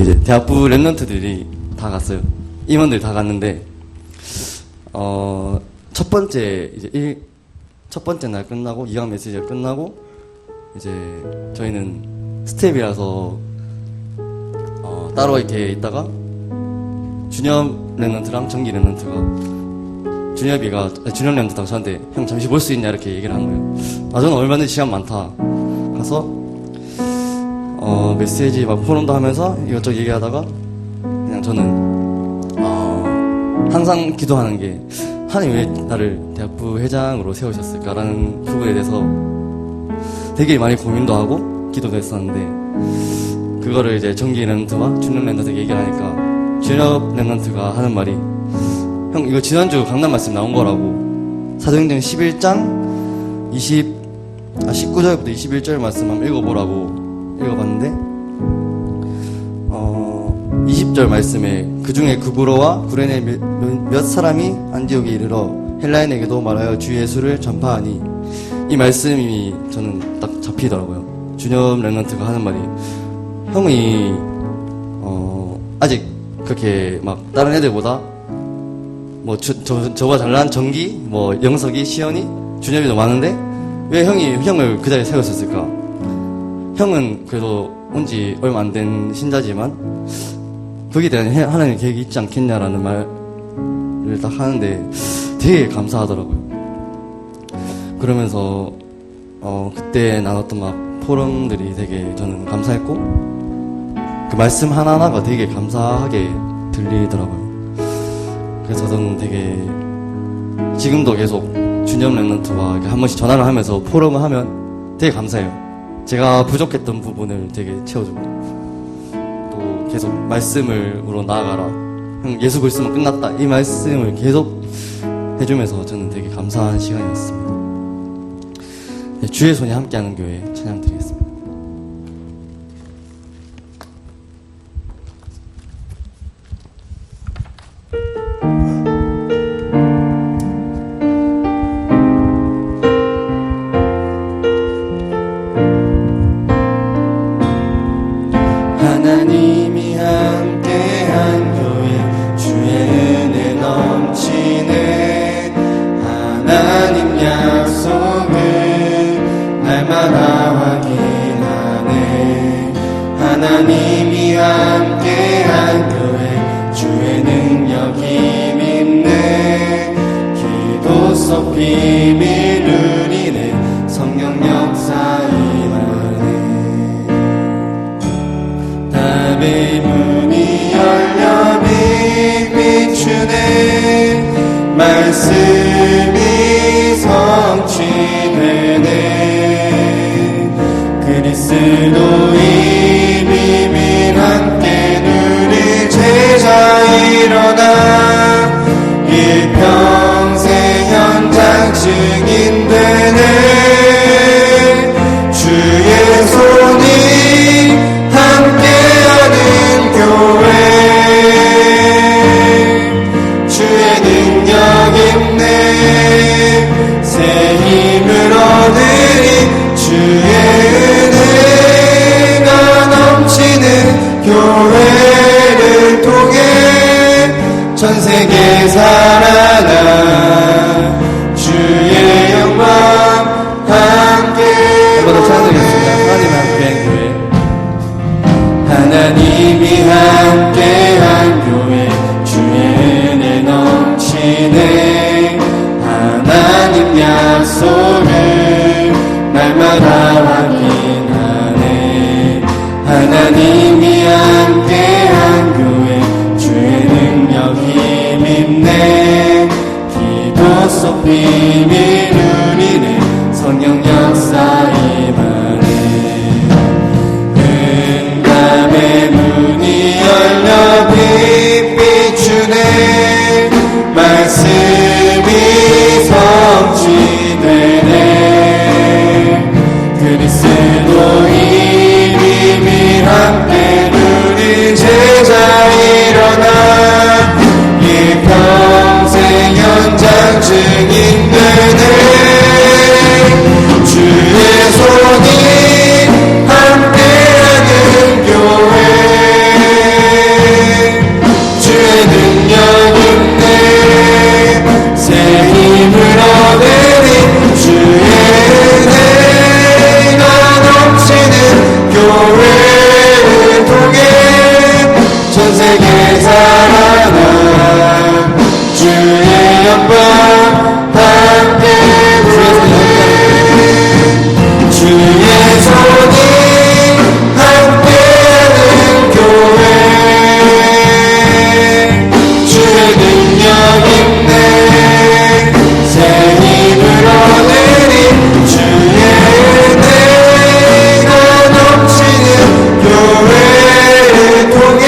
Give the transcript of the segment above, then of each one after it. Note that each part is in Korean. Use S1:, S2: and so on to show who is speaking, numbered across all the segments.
S1: 이제 대학부 랩런트들이 다 갔어요. 임원들이 다 갔는데 첫 번째 날 끝나고 2학 메시지가 끝나고 이제 저희는 스텝이라서 따로 이렇게 있다가 준엽 랩런트랑 정기 랩런트가 준엽 랩런트가 저한테 형 잠시 볼 수 있냐 이렇게 얘기를 한 거예요. 저는 얼마나 시간 많다. 가서 메시지 막 포럼도 하면서 이것저것 얘기하다가 그냥 저는 항상 기도하는 게 하나님 왜 나를 대학부 회장으로 세우셨을까라는 부분에 대해서 되게 많이 고민도 하고 기도도 했었는데 그거를 이제 정기 랩런트와 준엽 랩런트에게 얘기를 하니까 준엽 랩런트가 하는 말이 형 이거 지난주 강남 말씀 나온 거라고 사도행전 11장 19절부터 21절 말씀 한번 읽어보라고 읽어봤는데 20절 말씀에 그중에 구브로와 구레네 몇 사람이 안디옥에 이르러 헬라인에게도 말하여 주 예수를 전파하니 이 말씀이 저는 딱 잡히더라고요. 준엽 랩런트가 하는 말이 형이 아직 그렇게 막 다른 애들보다 뭐 저보다 잘난 정기 뭐 영석이 시연이 준엽이 더 많은데 왜 형을 그 자리에 세웠었을까? 형은 그래도 온 지 얼마 안 된 신자지만 거기에 대한 하나님의 계획이 있지 않겠냐라는 말을 딱 하는데 되게 감사하더라고요. 그러면서 그때 나눴던 막 포럼들이 되게 저는 감사했고 그 말씀 하나하나가 되게 감사하게 들리더라고요. 그래서 저는 되게 지금도 계속 준엽 랩런트와 한 번씩 전화를 하면서 포럼을 하면 되게 감사해요. 제가 부족했던 부분을 되게 채워주고 또 계속 말씀으로 나아가라. 형 예수 그리스도만 끝났다. 이 말씀을 계속 해주면서 저는 되게 감사한 시간이었습니다. 네, 주의 손이 함께하는 교회 찬양 드리겠습니다.
S2: 하나님이 함께한 교회 주의 은혜 넘치네 하나님 약속을 날마다 확인하네 하나님이 함께한 교회 주의 능력 힘 있네 기도 속 비밀 누리네 성령 역사 임하네 답의 문이 열려 빛 비추네 말씀이 성취되네 그리스도의 비밀 함께 누릴 제자 일어나 일평생 현장 증인 되네 주의 손이 함께하는 교회 주의 능력 있네 새 힘을 얻으리 주의 은혜 살아난 주의 영광 함께 주의 손이 함께하는 교회 주의 능력 있네 새 힘을 얻으니 주의 은혜가 넘치는 교회를 통해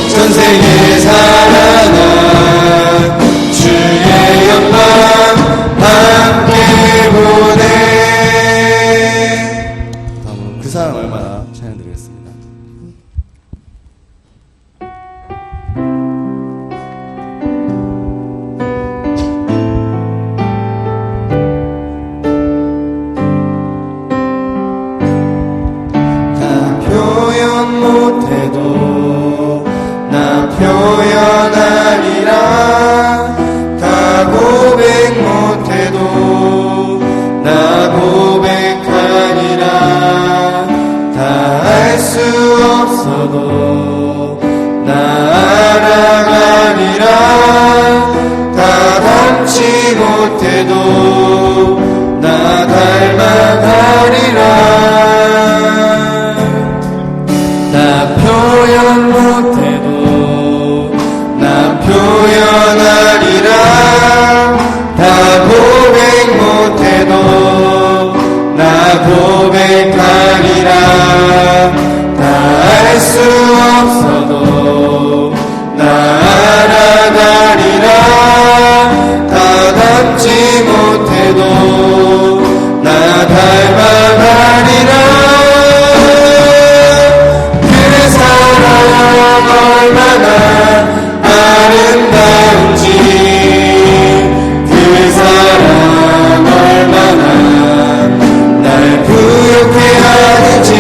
S2: 전 세계 살아난 주의 영광 함께 보내.
S1: 다음으로 그 사람 얼마나 찬양드리겠습니다.
S2: 다 표현 못해도 나 표현하리라 다 고백 못해도 나 고백하리라 다 알 수 없어도 나 알아가리라 다 닮지 못해도 나 닮아가리라 나 표현 못해도 나 표현하리라 다 고백 못해도 나 고백하리라 다 알 수 없어도 나 알아가리라 다 닮지 못해도 나 닮아가리라 그 사랑 얼마나 아름다운지 그 사랑 얼마나 날 부욕해 하는지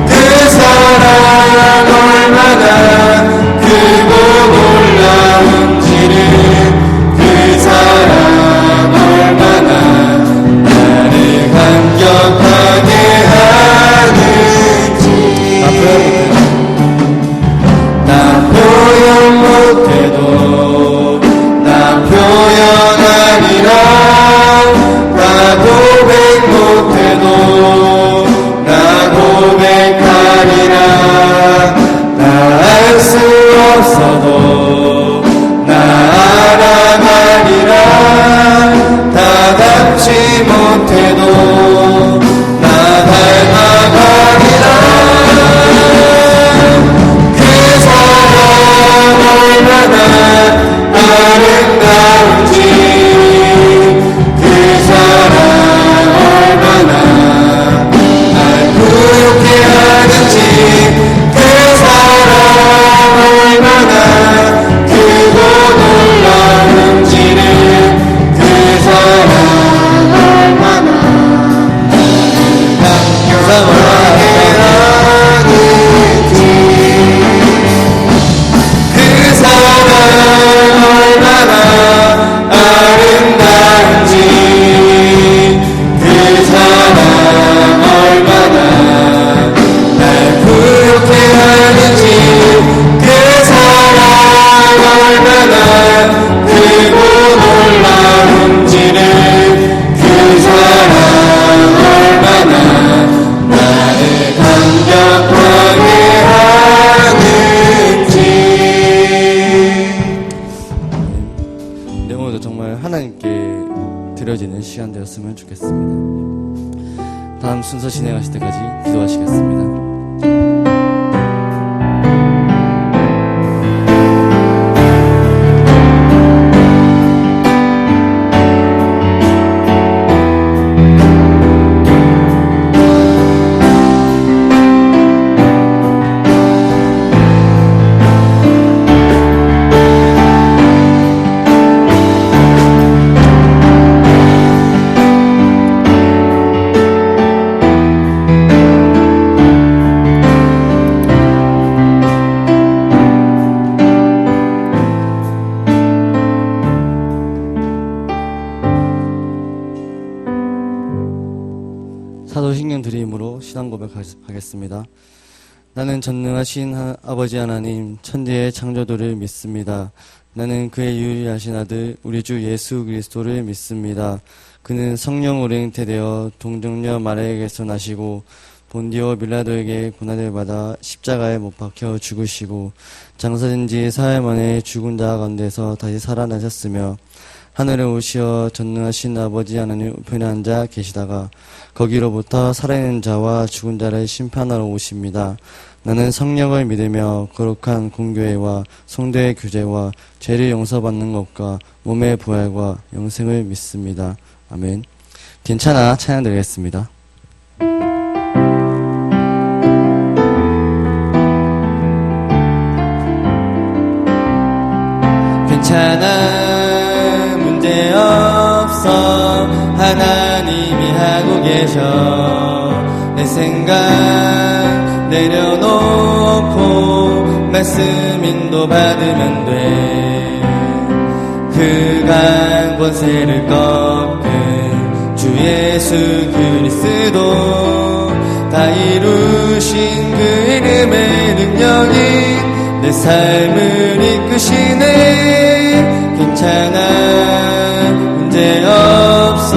S2: 그 사랑 얼마나 크고 놀라운지를 그 사랑 얼마나 나를 감격하게 하는지 나 표현 못해도 나 표현하리라 나 고백 못해도 나 고백하리라 다 알 수 없어도 나 알아가리라 다 닮지 못해도 나 닮아가리라 그 사랑 얼마나 아름다운지 그 사랑 얼마나 날 부욕해 하는지 그 사랑 얼마나 크고 놀라운지를 그 사랑 얼마나 감격하게 하는지 그 사랑 얼마나 아름다운지 그 사랑 얼마나 날 부욕해 하는지 그 사랑 얼마나 크고 놀라운지를 그 사랑 얼마나 나를 감격하게 하는지.
S1: 네, 오늘도 정말 하나님께 드려지는 시간 되었으면 좋겠습니다. 다음 순서 진행하실 때까지 기도하시겠습니다. 사도신경 드림으로 신앙 고백하겠습니다. 나는 전능하신 아버지 하나님, 천지의 창조주를 믿습니다. 나는 그의 유일하신 아들, 우리 주 예수 그리스도를 믿습니다. 그는 성령으로 잉태되어 동정녀 마리아에게서 나시고 본디오 빌라도에게 고난을 받아 십자가에 못 박혀 죽으시고 장사된 지 사흘 만에 죽은 자 가운데서 다시 살아나셨으며 하늘에 오시어 전능하신 아버지 하나님 우편에 앉아 계시다가 거기로부터 살아있는 자와 죽은 자를 심판하러 오십니다. 나는 성령을 믿으며 거룩한 공교회와 성도의 교제와 죄를 용서받는 것과 몸의 부활과 영생을 믿습니다. 아멘. 괜찮아 찬양 드리겠습니다. 괜찮아 문제없어 하나님이 하고 계셔 내 생각 내려놓고 말씀 인도 받으면 돼 그간 권세를 꺾은 주 예수 그리스도 다 이루신 그 이름의 능력이 내 삶을 이끄시네 괜찮아 문제없어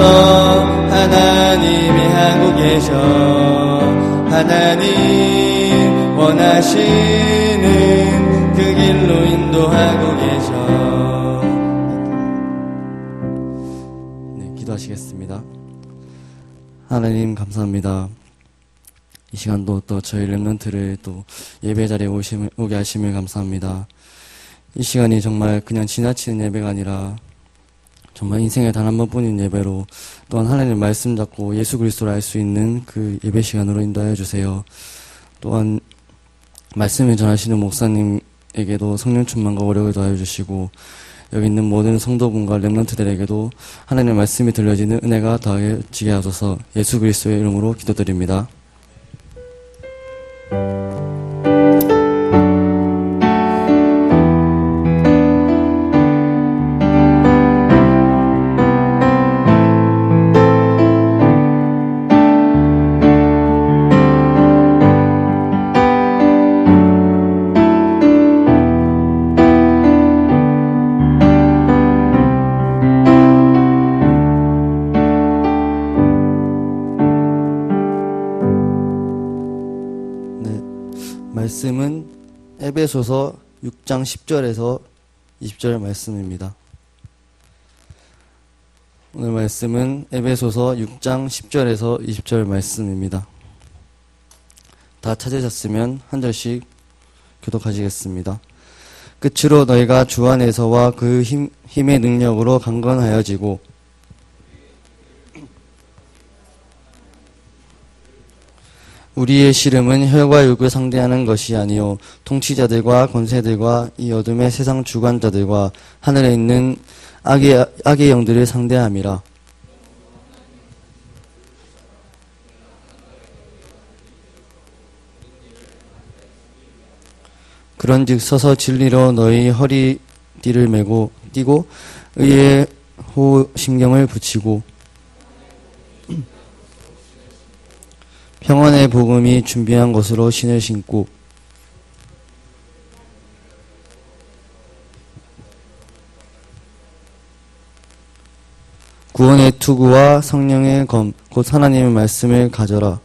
S1: 하나님이 하고 계셔 하나님 원하시는 그 길로 인도하고 계셔 네, 기도하시겠습니다. 하나님 감사합니다. 이 시간도 또 저희 렘넌트를 또 예배 자리에 오게 하심을 감사합니다. 이 시간이 정말 그냥 지나치는 예배가 아니라 정말 인생에 단 한 번뿐인 예배로 또한 하나님의 말씀 잡고 예수 그리스도를 알 수 있는 그 예배 시간으로 인도하여 주세요. 또한 말씀을 전하시는 목사님에게도 성령 충만과 오력을 더하여 주시고 여기 있는 모든 성도분과 렘넌트들에게도 하나님의 말씀이 들려지는 은혜가 더하여지게 하소서 예수 그리스도의 이름으로 기도드립니다. 말씀은 에베소서 6장 10절에서 20절 말씀입니다. 오늘 말씀은 에베소서 6장 10절에서 20절 말씀입니다. 다 찾으셨으면 한 절씩 교독하시겠습니다. 끝으로 너희가 주 안에서와 그 힘의 능력으로 강건하여지고 우리의 씨름은 혈과 육을 상대하는 것이 아니요 통치자들과 권세들과 이 어둠의 세상 주관자들과 하늘에 있는 악의 영들을 상대함이라. 그런즉 서서 진리로 너희 허리띠를 메고 띠고 의의 호심경을 붙이고 평안의 복음이 준비한 것으로 신을 신고 구원의 투구와 성령의 검 곧 하나님의 말씀을 가져라.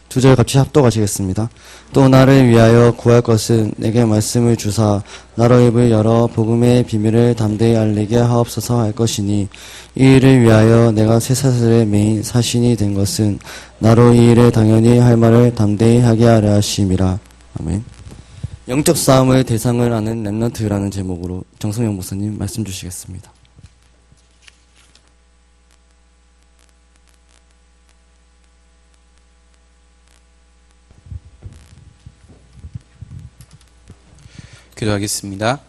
S1: 두 절 같이 합독하시겠습니다. 또 나를 위하여 구할 것은 내게 말씀을 주사 나로 입을 열어 복음의 비밀을 담대히 알리게 하옵소서 할 것이니 이 일을 위하여 내가 쇠사슬의 메인 사신이 된 것은 나로 이 일을 당연히 할 말을 담대히 하게 하려 하심이라. 아멘. 영적 싸움을 대상을 하는 렘넌트라는 제목으로 정성영 목사님 말씀 주시겠습니다.
S3: 기도하겠습니다.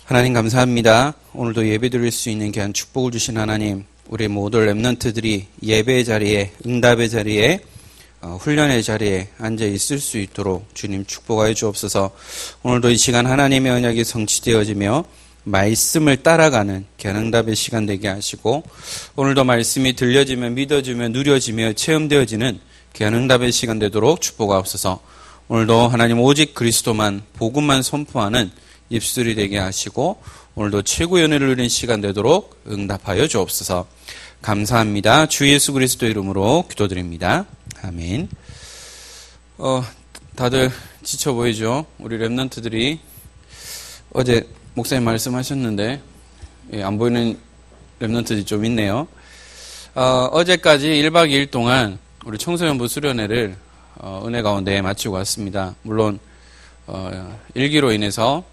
S3: 하나님 감사합니다. 오늘도 예배 드릴 수 있는 귀한 축복을 주신 하나님, 우리 모든 렘넌트들이 예배의 자리에, 응답의 자리에, 훈련의 자리에 앉아 있을 수 있도록 주님 축복하여 주옵소서. 오늘도 이 시간 하나님의 언약이 성취되어지며 말씀을 따라가는 개능답의 시간 되게 하시고 오늘도 말씀이 들려지며 믿어지며 누려지며 체험되어지는 개능답의 시간 되도록 축복하옵소서. 오늘도 하나님 오직 그리스도만 복음만 선포하는 입술이 되게 하시고 오늘도 최고의 은혜를 누리는 시간 되도록 응답하여 주옵소서. 감사합니다. 주 예수 그리스도 이름으로 기도드립니다. 아멘. 다들 지쳐 보이죠? 우리 랩런트들이 어제 목사님 말씀하셨는데 안 보이는 랩런트들이 좀 있네요. 어제까지 1박 2일 동안 우리 청소년부 수련회를 은혜 가운데 마치고 왔습니다. 물론 일기로 인해서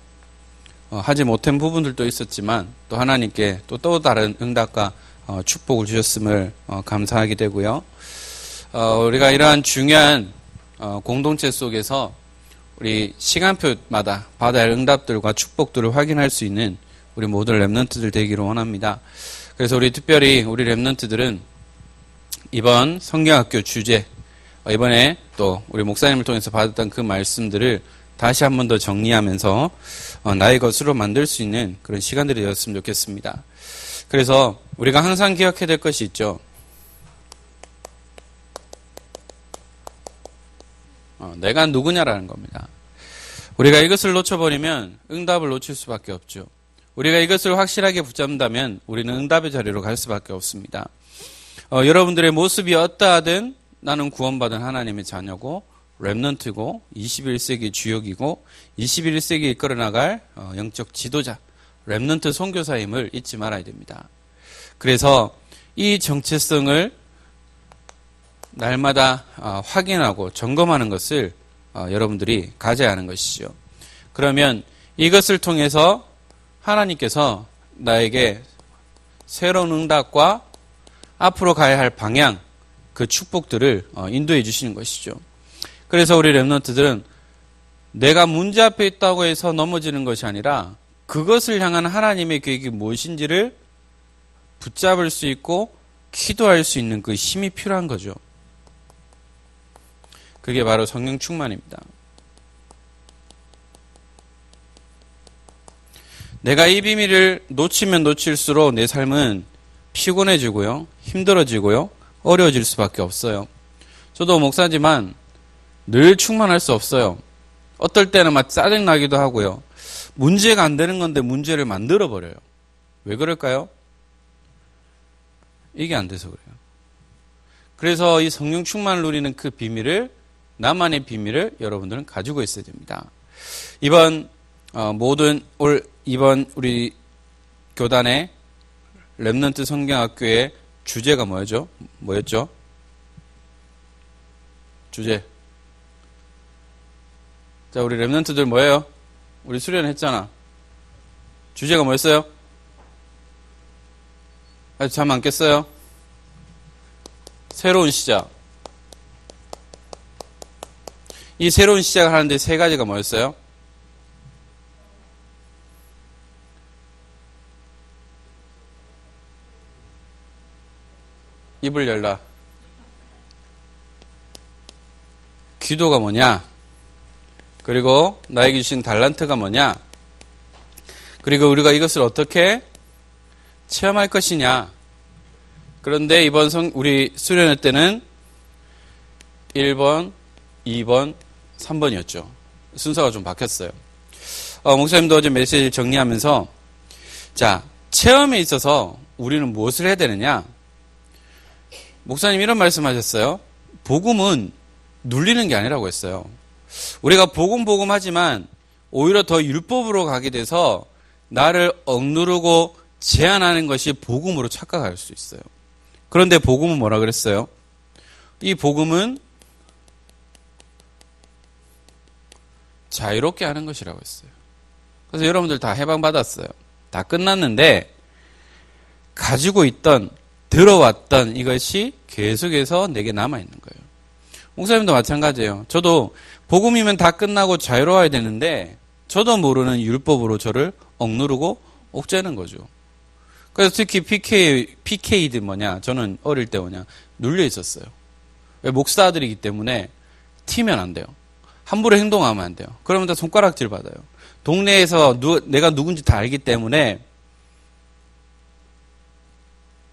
S3: 하지 못한 부분들도 있었지만 또 하나님께 또 다른 응답과 축복을 주셨음을 감사하게 되고요. 우리가 이러한 중요한 공동체 속에서 우리 시간표마다 받아야 할 응답들과 축복들을 확인할 수 있는 우리 모든 랩런트들 되기를 원합니다. 그래서 우리 특별히 우리 랩런트들은 이번 성경학교 주제, 이번에 또 우리 목사님을 통해서 받았던 그 말씀들을 다시 한 번 더 정리하면서 나의 것으로 만들 수 있는 그런 시간들이 되었으면 좋겠습니다. 그래서 우리가 항상 기억해야 될 것이 있죠. 내가 누구냐라는 겁니다. 우리가 이것을 놓쳐버리면 응답을 놓칠 수밖에 없죠. 우리가 이것을 확실하게 붙잡는다면 우리는 응답의 자리로 갈 수밖에 없습니다. 여러분들의 모습이 어떠하든 나는 구원받은 하나님의 자녀고 랩넌트고 21세기 주역이고 21세기 이끌어 나갈 영적 지도자 랩넌트 선교사임을 잊지 말아야 됩니다. 그래서 이 정체성을 날마다 확인하고 점검하는 것을 여러분들이 가져야 하는 것이죠. 그러면 이것을 통해서 하나님께서 나에게 새로운 응답과 앞으로 가야 할 방향, 그 축복들을 인도해 주시는 것이죠. 그래서 우리 랩런트들은 내가 문제 앞에 있다고 해서 넘어지는 것이 아니라 그것을 향한 하나님의 계획이 무엇인지를 붙잡을 수 있고 기도할 수 있는 그 힘이 필요한 거죠. 그게 바로 성령 충만입니다. 내가 이 비밀을 놓치면 놓칠수록 내 삶은 피곤해지고요, 힘들어지고요, 어려워질 수밖에 없어요. 저도 목사지만 늘 충만할 수 없어요. 어떨 때는 막 짜증나기도 하고요. 문제가 안 되는 건데 문제를 만들어버려요. 왜 그럴까요? 이게 안 돼서 그래요. 그래서 이 성령 충만을 누리는 그 비밀을, 나만의 비밀을 여러분들은 가지고 있어야 됩니다. 이번 이번 우리 교단의 랩넌트 성경학교의 주제가 뭐였죠? 주제. 자, 우리 랩넌트들 뭐예요? 우리 수련했잖아. 주제가 뭐였어요? 아직 잠 안 깼어요? 새로운 시작. 이 새로운 시작을 하는데 세 가지가 뭐였어요? 입을 열라. 기도가 뭐냐? 그리고 나에게 주신 달란트가 뭐냐? 그리고 우리가 이것을 어떻게 체험할 것이냐? 그런데 이번 우리 수련회 때는 1번, 2번, 3번이었죠. 순서가 좀 바뀌었어요. 목사님도 어제 메시지를 정리하면서 자, 체험에 있어서 우리는 무엇을 해야 되느냐? 목사님 이런 말씀하셨어요. 복음은 눌리는 게 아니라고 했어요. 우리가 복음 하지만 오히려 더 율법으로 가게 돼서 나를 억누르고 제한하는 것이 복음으로 착각할 수 있어요. 그런데 복음은 뭐라 그랬어요? 이 복음은 자유롭게 하는 것이라고 했어요. 그래서 여러분들 다 해방받았어요. 다 끝났는데 가지고 있던 들어왔던 이것이 계속해서 내게 남아있는 거예요. 목사님도 마찬가지예요. 저도 복음이면 다 끝나고 자유로워야 되는데 저도 모르는 율법으로 저를 억누르고 옥죄는 거죠. 그래서 특히 PK들 저는 어릴 때 눌려 있었어요. 왜? 목사들이기 때문에 튀면 안 돼요. 함부로 행동하면 안 돼요. 그러면 다 손가락질 받아요. 동네에서 내가 누군지 다 알기 때문에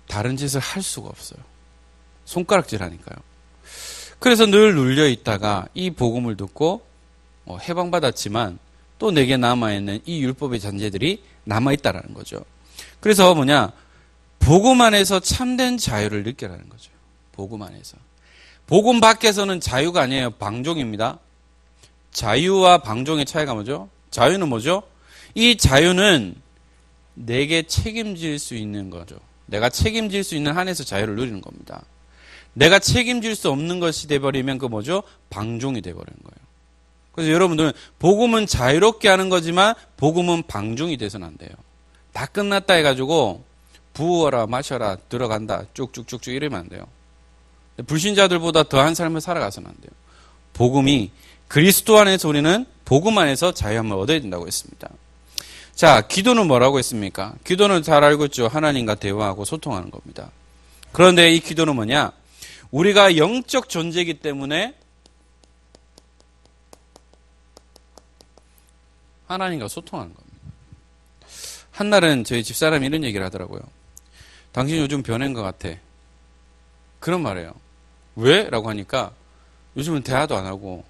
S3: 다른 짓을 할 수가 없어요. 손가락질 하니까요. 그래서 늘 눌려 있다가 이 복음을 듣고 해방받았지만 또 내게 남아있는 이 율법의 잔재들이 남아있다라는 거죠. 그래서 복음 안에서 참된 자유를 느끼라는 거죠. 복음 안에서. 복음 밖에서는 자유가 아니에요. 방종입니다. 자유와 방종의 차이가 뭐죠? 자유는 뭐죠? 이 자유는 내게 책임질 수 있는 거죠. 내가 책임질 수 있는 한에서 자유를 누리는 겁니다. 내가 책임질 수 없는 것이 돼버리면 그 뭐죠? 방종이 돼버리는 거예요. 그래서 여러분들은 복음은 자유롭게 하는 거지만 복음은 방종이 돼서는 안 돼요. 다 끝났다 해가지고 부어라 마셔라 들어간다 쭉쭉쭉쭉 이러면 안 돼요. 불신자들보다 더한 삶을 살아가서는 안 돼요. 복음이 그리스도 안에서 우리는 복음 안에서 자유함을 얻어야 된다고 했습니다. 자, 기도는 뭐라고 했습니까? 기도는 잘 알고 있죠. 하나님과 대화하고 소통하는 겁니다. 그런데 이 기도는 뭐냐? 우리가 영적 존재이기 때문에 하나님과 소통하는 겁니다. 한날은 저희 집사람이 이런 얘기를 하더라고요. 당신 요즘 변한 것 같아. 그런 말이에요. 왜? 라고 하니까 요즘은 대화도 안 하고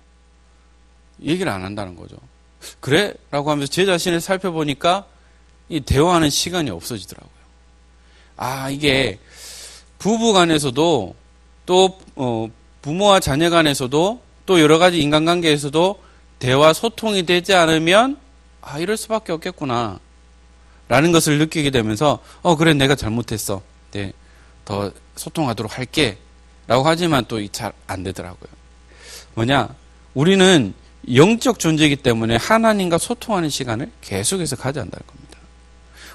S3: 얘기를 안 한다는 거죠. 그래? 라고 하면서 제 자신을 살펴보니까 이 대화하는 시간이 없어지더라고요. 아, 이게 부부 간에서도 또 부모와 자녀 간에서도 또 여러 가지 인간관계에서도 대화 소통이 되지 않으면 이럴 수밖에 없겠구나 라는 것을 느끼게 되면서 그래 내가 잘못했어. 네, 더 소통하도록 할게 라고 하지만 또 잘 안 되더라고요. 우리는 영적 존재이기 때문에 하나님과 소통하는 시간을 계속해서 가져야 한다는 겁니다.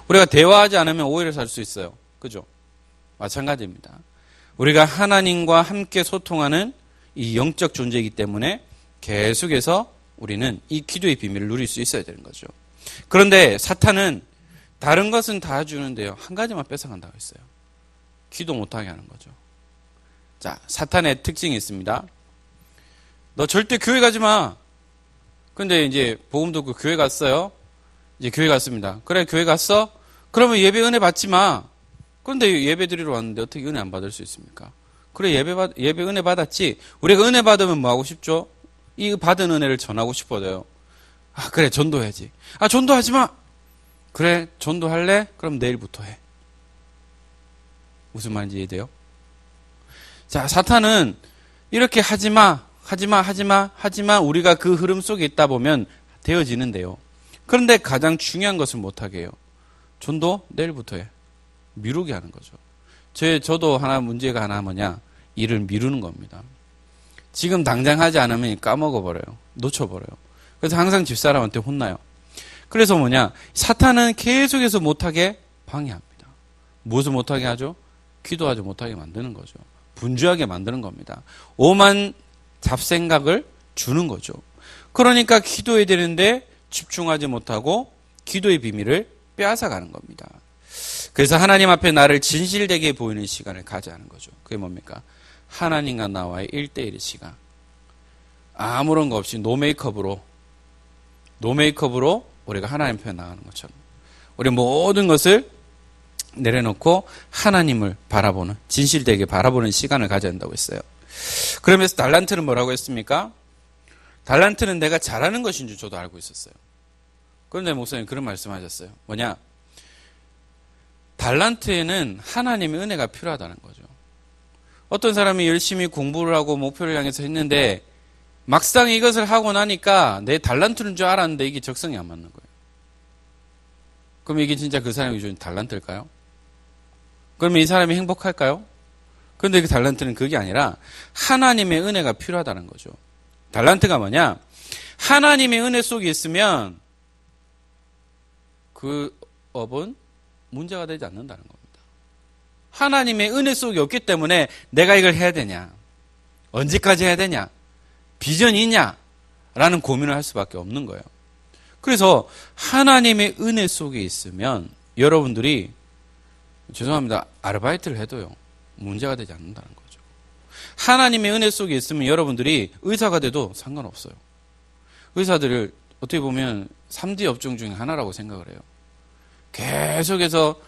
S3: 우리가 대화하지 않으면 오해를 살 수 있어요. 그죠? 마찬가지입니다. 우리가 하나님과 함께 소통하는 이 영적 존재이기 때문에 계속해서 우리는 이 기도의 비밀을 누릴 수 있어야 되는 거죠. 그런데 사탄은 다른 것은 다 주는데요. 한 가지만 뺏어간다고 했어요. 기도 못하게 하는 거죠. 자, 사탄의 특징이 있습니다. 너 절대 교회 가지 마. 근데 이제 복음 듣고 교회 갔어요. 이제 교회 갔습니다. 그래, 교회 갔어? 그러면 예배 은혜 받지 마. 그런데 예배 드리러 왔는데 어떻게 은혜 안 받을 수 있습니까? 그래, 예배 은혜 받았지. 우리가 은혜 받으면 뭐 하고 싶죠? 이 받은 은혜를 전하고 싶어져요. 그래, 전도해야지. 전도하지 마. 그래, 전도할래? 그럼 내일부터 해. 무슨 말인지 이해돼요? 자, 사탄은 이렇게 하지 마. 하지만 우리가 그 흐름 속에 있다 보면 되어지는데요. 그런데 가장 중요한 것을 못하게 해요. 전도 내일부터 해. 미루게 하는 거죠. 저도 문제가 하나 뭐냐? 일을 미루는 겁니다. 지금 당장 하지 않으면 까먹어버려요. 놓쳐버려요. 그래서 항상 집사람한테 혼나요. 그래서 사탄은 계속해서 못하게 방해합니다. 무엇을 못하게 하죠? 기도하지 못하게 만드는 거죠. 분주하게 만드는 겁니다. 오만 잡생각을 주는 거죠. 그러니까 기도해야 되는데 집중하지 못하고 기도의 비밀을 빼앗아가는 겁니다. 그래서 하나님 앞에 나를 진실되게 보이는 시간을 가져야 하는 거죠. 그게 뭡니까? 하나님과 나와의 1대1의 시간. 아무런 거 없이 노메이크업으로 우리가 하나님 앞에 나가는 것처럼 우리 모든 것을 내려놓고 하나님을 바라보는, 진실되게 바라보는 시간을 가져야 한다고 했어요. 그러면서 달란트는 뭐라고 했습니까? 달란트는 내가 잘하는 것인 줄 저도 알고 있었어요. 그런데 목사님 그런 말씀하셨어요. 달란트에는 하나님의 은혜가 필요하다는 거죠. 어떤 사람이 열심히 공부를 하고 목표를 향해서 했는데 막상 이것을 하고 나니까 내 달란트인 줄 알았는데 이게 적성이 안 맞는 거예요. 그럼 이게 진짜 그 사람이 준 달란트일까요? 그러면 이 사람이 행복할까요? 그런데 그 달란트는 그게 아니라 하나님의 은혜가 필요하다는 거죠. 달란트가 뭐냐? 하나님의 은혜 속에 있으면 그 업은 문제가 되지 않는다는 겁니다. 하나님의 은혜 속에 없기 때문에 내가 이걸 해야 되냐? 언제까지 해야 되냐? 비전이 있냐? 라는 고민을 할 수밖에 없는 거예요. 그래서 하나님의 은혜 속에 있으면 여러분들이 죄송합니다. 아르바이트를 해도요. 문제가 되지 않는다는 거죠. 하나님의 은혜 속에 있으면 여러분들이 의사가 돼도 상관없어요. 의사들을 어떻게 보면 3D 업종 중에 하나라고 생각을 해요. 계속해서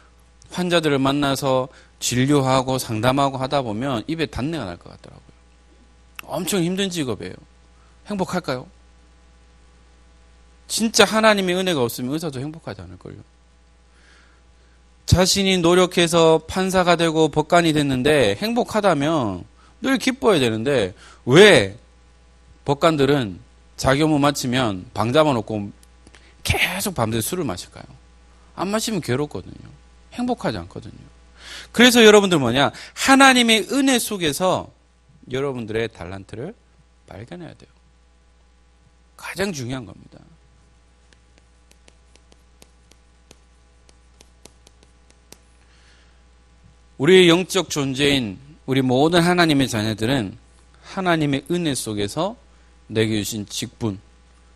S3: 환자들을 만나서 진료하고 상담하고 하다 보면 입에 단내가 날 것 같더라고요. 엄청 힘든 직업이에요. 행복할까요? 진짜 하나님의 은혜가 없으면 의사도 행복하지 않을걸요. 자신이 노력해서 판사가 되고 법관이 됐는데 행복하다면 늘 기뻐야 되는데 왜 법관들은 자기 업무 마치면 방 잡아놓고 계속 밤새 술을 마실까요? 안 마시면 괴롭거든요. 행복하지 않거든요. 그래서 여러분들 뭐냐? 하나님의 은혜 속에서 여러분들의 달란트를 발견해야 돼요. 가장 중요한 겁니다. 우리의 영적 존재인 우리 모든 하나님의 자녀들은 하나님의 은혜 속에서 내게 주신 직분,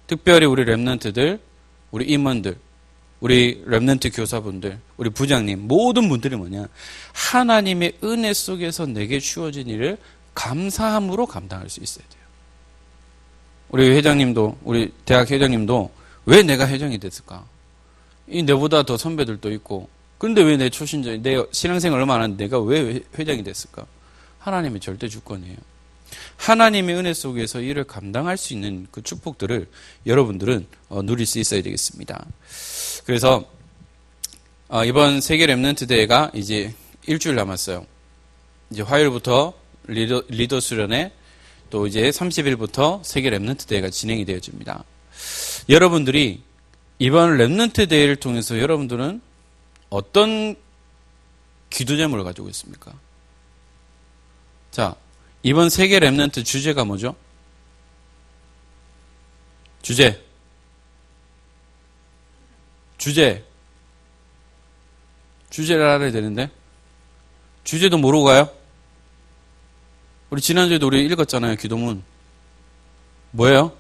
S3: 특별히 우리 렘넌트들, 우리 임원들, 우리 렘넌트 교사분들, 우리 부장님, 모든 분들이 뭐냐? 하나님의 은혜 속에서 내게 주어진 일을 감사함으로 감당할 수 있어야 돼요. 우리 회장님도, 우리 대학 회장님도 왜 내가 회장이 됐을까? 이 내보다 더 선배들도 있고, 그런데 왜 내 초신자, 내 신앙생활 얼마 안 했는데 내가 왜 회장이 됐을까? 하나님의 절대 주권이에요. 하나님의 은혜 속에서 이를 감당할 수 있는 그 축복들을 여러분들은 누릴 수 있어야 되겠습니다. 그래서 이번 세계 렘넌트 대회가 이제 일주일 남았어요. 이제 화요일부터 리더 수련회, 또 이제 30일부터 세계 렘넌트 대회가 진행이 되어집니다. 여러분들이 이번 렘넌트 대회를 통해서 여러분들은 어떤 기도 제목을 가지고 있습니까? 자, 이번 세계 렘넌트 주제가 뭐죠? 주제를 알아야 되는데 주제도 모르고 가요? 우리 지난주에도 우리 읽었잖아요. 기도문 뭐예요?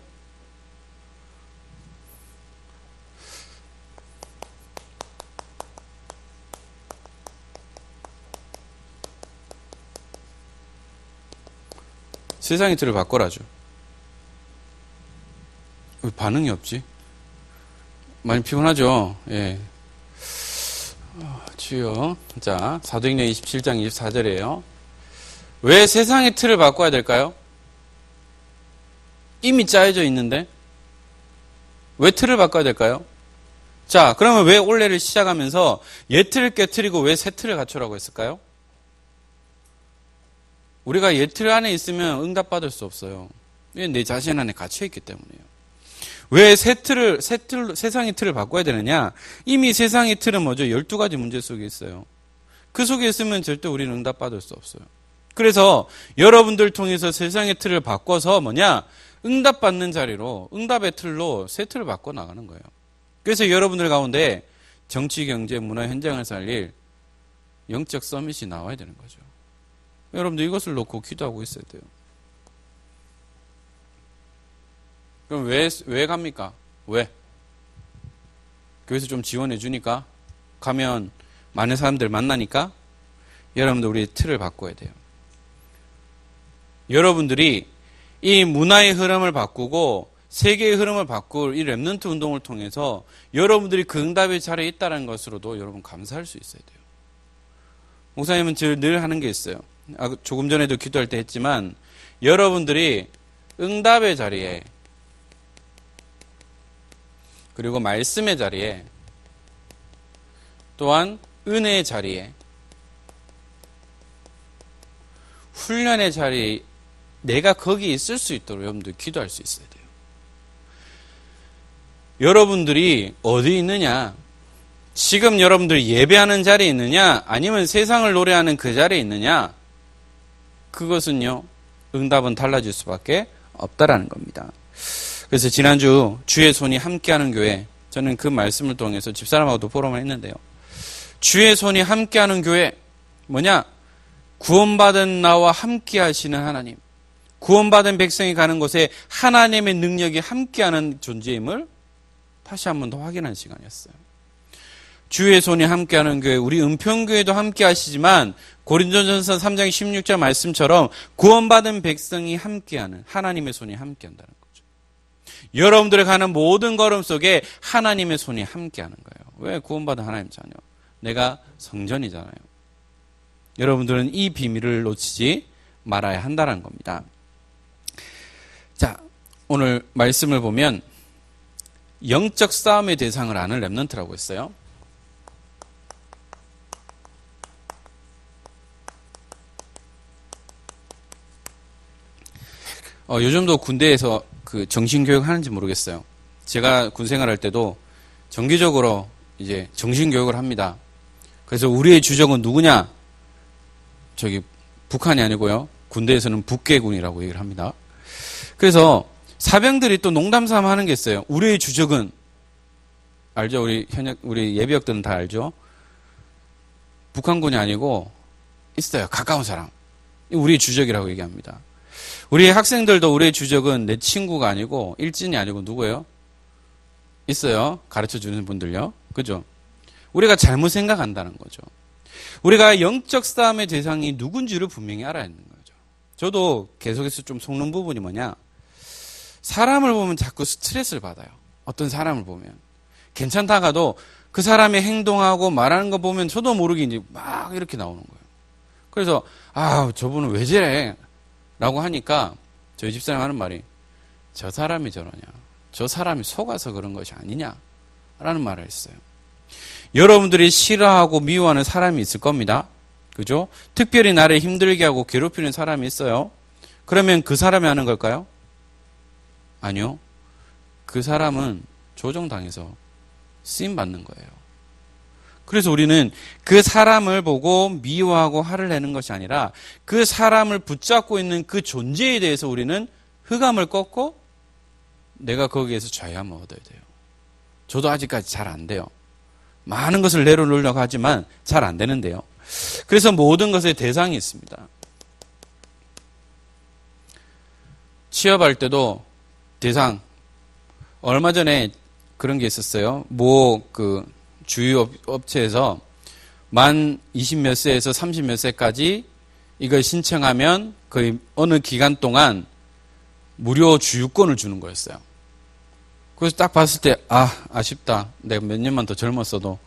S3: 세상의 틀을 바꿔라죠. 왜 반응이 없지? 많이 피곤하죠? 예. 주여. 자, 사도행전 27장 24절이에요. 왜 세상의 틀을 바꿔야 될까요? 이미 짜여져 있는데 왜 틀을 바꿔야 될까요? 자, 그러면 왜 올해를 시작하면서 옛 틀을 깨트리고 왜 새 틀을 갖추라고 했을까요? 우리가 옛 틀 안에 있으면 응답받을 수 없어요. 왜? 내 자신 안에 갇혀있기 때문이에요. 왜 세상의 틀을 바꿔야 되느냐? 이미 세상의 틀은 뭐죠? 12가지 문제 속에 있어요. 그 속에 있으면 절대 우리는 응답받을 수 없어요. 그래서 여러분들 통해서 세상의 틀을 바꿔서 뭐냐? 응답받는 자리로, 응답의 틀로 새 틀을 바꿔 나가는 거예요. 그래서 여러분들 가운데 정치, 경제, 문화 현장을 살릴 영적 서밋이 나와야 되는 거죠. 여러분들 이것을 놓고 기도하고 있어야 돼요. 그럼 왜 갑니까? 왜? 교회에서 좀 지원해 주니까? 가면 많은 사람들 만나니까? 여러분들 우리 틀을 바꿔야 돼요. 여러분들이 이 문화의 흐름을 바꾸고 세계의 흐름을 바꿀 이 렘넌트 운동을 통해서 여러분들이 그 응답의 자리에 있다는 것으로도 여러분 감사할 수 있어야 돼요. 목사님은 늘 하는 게 있어요. 조금 전에도 기도할 때 했지만 여러분들이 응답의 자리에 그리고 말씀의 자리에 또한 은혜의 자리에 훈련의 자리에 내가 거기 있을 수 있도록 여러분들 기도할 수 있어야 돼요. 여러분들이 어디 있느냐? 지금 여러분들이 예배하는 자리에 있느냐? 아니면 세상을 노래하는 그 자리에 있느냐? 그것은요, 응답은 달라질 수밖에 없다라는 겁니다. 그래서 지난주 주의 손이 함께하는 교회, 저는 그 말씀을 통해서 집사람하고도 포럼을 했는데요. 주의 손이 함께하는 교회, 뭐냐? 구원받은 나와 함께하시는 하나님, 구원받은 백성이 가는 곳에 하나님의 능력이 함께하는 존재임을 다시 한 번 더 확인한 시간이었어요. 주의 손이 함께하는 교회, 우리 은평교회도 함께하시지만 고린도전서 3장 16절 말씀처럼 구원받은 백성이 함께하는 하나님의 손이 함께한다는 거죠. 여러분들의 가는 모든 걸음 속에 하나님의 손이 함께하는 거예요. 왜? 구원받은 하나님 자녀. 내가 성전이잖아요. 여러분들은 이 비밀을 놓치지 말아야 한다는 겁니다. 자, 오늘 말씀을 보면 영적 싸움의 대상을 아는 렘넌트라고 했어요. 요즘도 군대에서 그 정신교육 하는지 모르겠어요. 제가 군 생활할 때도 정기적으로 이제 정신교육을 합니다. 그래서 우리의 주적은 누구냐? 저기 북한이 아니고요. 군대에서는 북계군이라고 얘기를 합니다. 그래서 사병들이 또 농담 삼아 하는 게 있어요. 우리의 주적은 알죠? 우리 예비역들은 다 알죠? 북한군이 아니고 있어요. 가까운 사람. 우리의 주적이라고 얘기합니다. 우리 학생들도 우리의 주적은 내 친구가 아니고 일진이 아니고 누구예요? 있어요. 가르쳐 주는 분들요. 그죠? 우리가 잘못 생각한다는 거죠. 우리가 영적 싸움의 대상이 누군지를 분명히 알아야 하는 거죠. 저도 계속해서 좀 속는 부분이 뭐냐? 사람을 보면 자꾸 스트레스를 받아요. 어떤 사람을 보면. 괜찮다가도 그 사람의 행동하고 말하는 거 보면 저도 모르게 이제 막 이렇게 나오는 거예요. 그래서, 저분은 왜 저래? 라고 하니까 저희 집사람 하는 말이 저 사람이 저러냐? 저 사람이 속아서 그런 것이 아니냐? 라는 말을 했어요. 여러분들이 싫어하고 미워하는 사람이 있을 겁니다. 그죠? 특별히 나를 힘들게 하고 괴롭히는 사람이 있어요. 그러면 그 사람이 하는 걸까요? 아니요. 그 사람은 조종당해서 쓰임받는 거예요. 그래서 우리는 그 사람을 보고 미워하고 화를 내는 것이 아니라 그 사람을 붙잡고 있는 그 존재에 대해서 우리는 흑암을 꺾고 내가 거기에서 자유함을 얻어야 돼요. 저도 아직까지 잘 안 돼요. 많은 것을 내려놓으려고 하지만 잘 안 되는데요. 그래서 모든 것의 대상이 있습니다. 취업할 때도 대상. 얼마 전에 그런 게 있었어요. 주유 업체에서 만 20 몇 세에서 30 몇 세까지 이걸 신청하면 거의 어느 기간 동안 무료 주유권을 주는 거였어요. 그래서 딱 봤을 때 아쉽다. 내가 몇 년만 더 젊었어도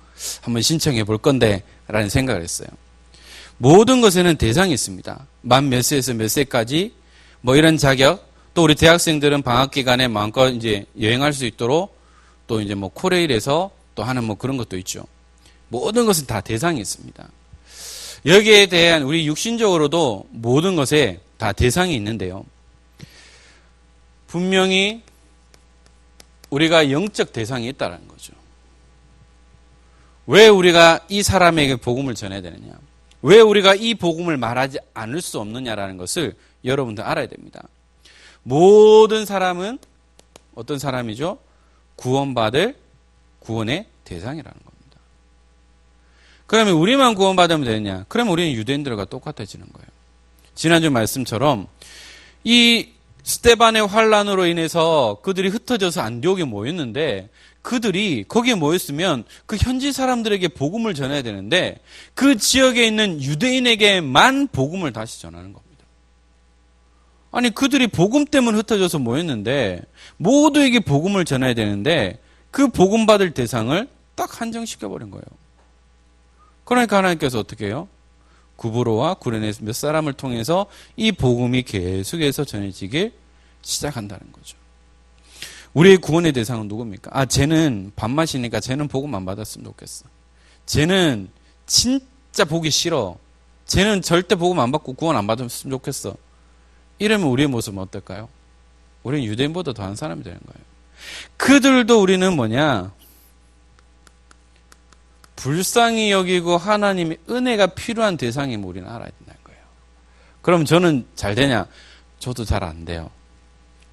S3: 한번 신청해 볼 건데 라는 생각을 했어요. 모든 것에는 대상이 있습니다. 만 몇 세에서 몇 세까지 이런 자격, 또 우리 대학생들은 방학 기간에 마음껏 이제 여행할 수 있도록 또 이제 코레일에서 또 하는 그런 것도 있죠. 모든 것은 다 대상이 있습니다. 여기에 대한 우리 육신적으로도 모든 것에 다 대상이 있는데요. 분명히 우리가 영적 대상이 있다는 거죠. 왜 우리가 이 사람에게 복음을 전해야 되느냐? 왜 우리가 이 복음을 말하지 않을 수 없느냐라는 것을 여러분들 알아야 됩니다. 모든 사람은 어떤 사람이죠? 구원받을 구원의 대상이라는 겁니다. 그러면 우리만 구원받으면 되느냐? 그러면 우리는 유대인들과 똑같아지는 거예요. 지난주 말씀처럼 이 스데반의 환란으로 인해서 그들이 흩어져서 안디옥에 모였는데 그들이 거기에 모였으면 그 현지 사람들에게 복음을 전해야 되는데 그 지역에 있는 유대인에게만 복음을 다시 전하는 겁니다. 아니 그들이 복음 때문에 흩어져서 모였는데 모두에게 복음을 전해야 되는데 그 복음 받을 대상을 딱 한정시켜버린 거예요. 그러니까 하나님께서 어떻게 해요? 구브로와 구레네 몇 사람을 통해서 이 복음이 계속해서 전해지길 시작한다는 거죠. 우리의 구원의 대상은 누굽니까? 쟤는 밥맛이니까 쟤는 복음 안 받았으면 좋겠어. 쟤는 진짜 보기 싫어. 쟤는 절대 복음 안 받고 구원 안 받았으면 좋겠어. 이러면 우리의 모습은 어떨까요? 우리는 유대인보다 더한 사람이 되는 거예요. 그들도 우리는 불쌍히 여기고 하나님의 은혜가 필요한 대상임을 우리는 알아야 된다는 거예요. 그럼 저는 잘 되냐? 저도 잘 안 돼요.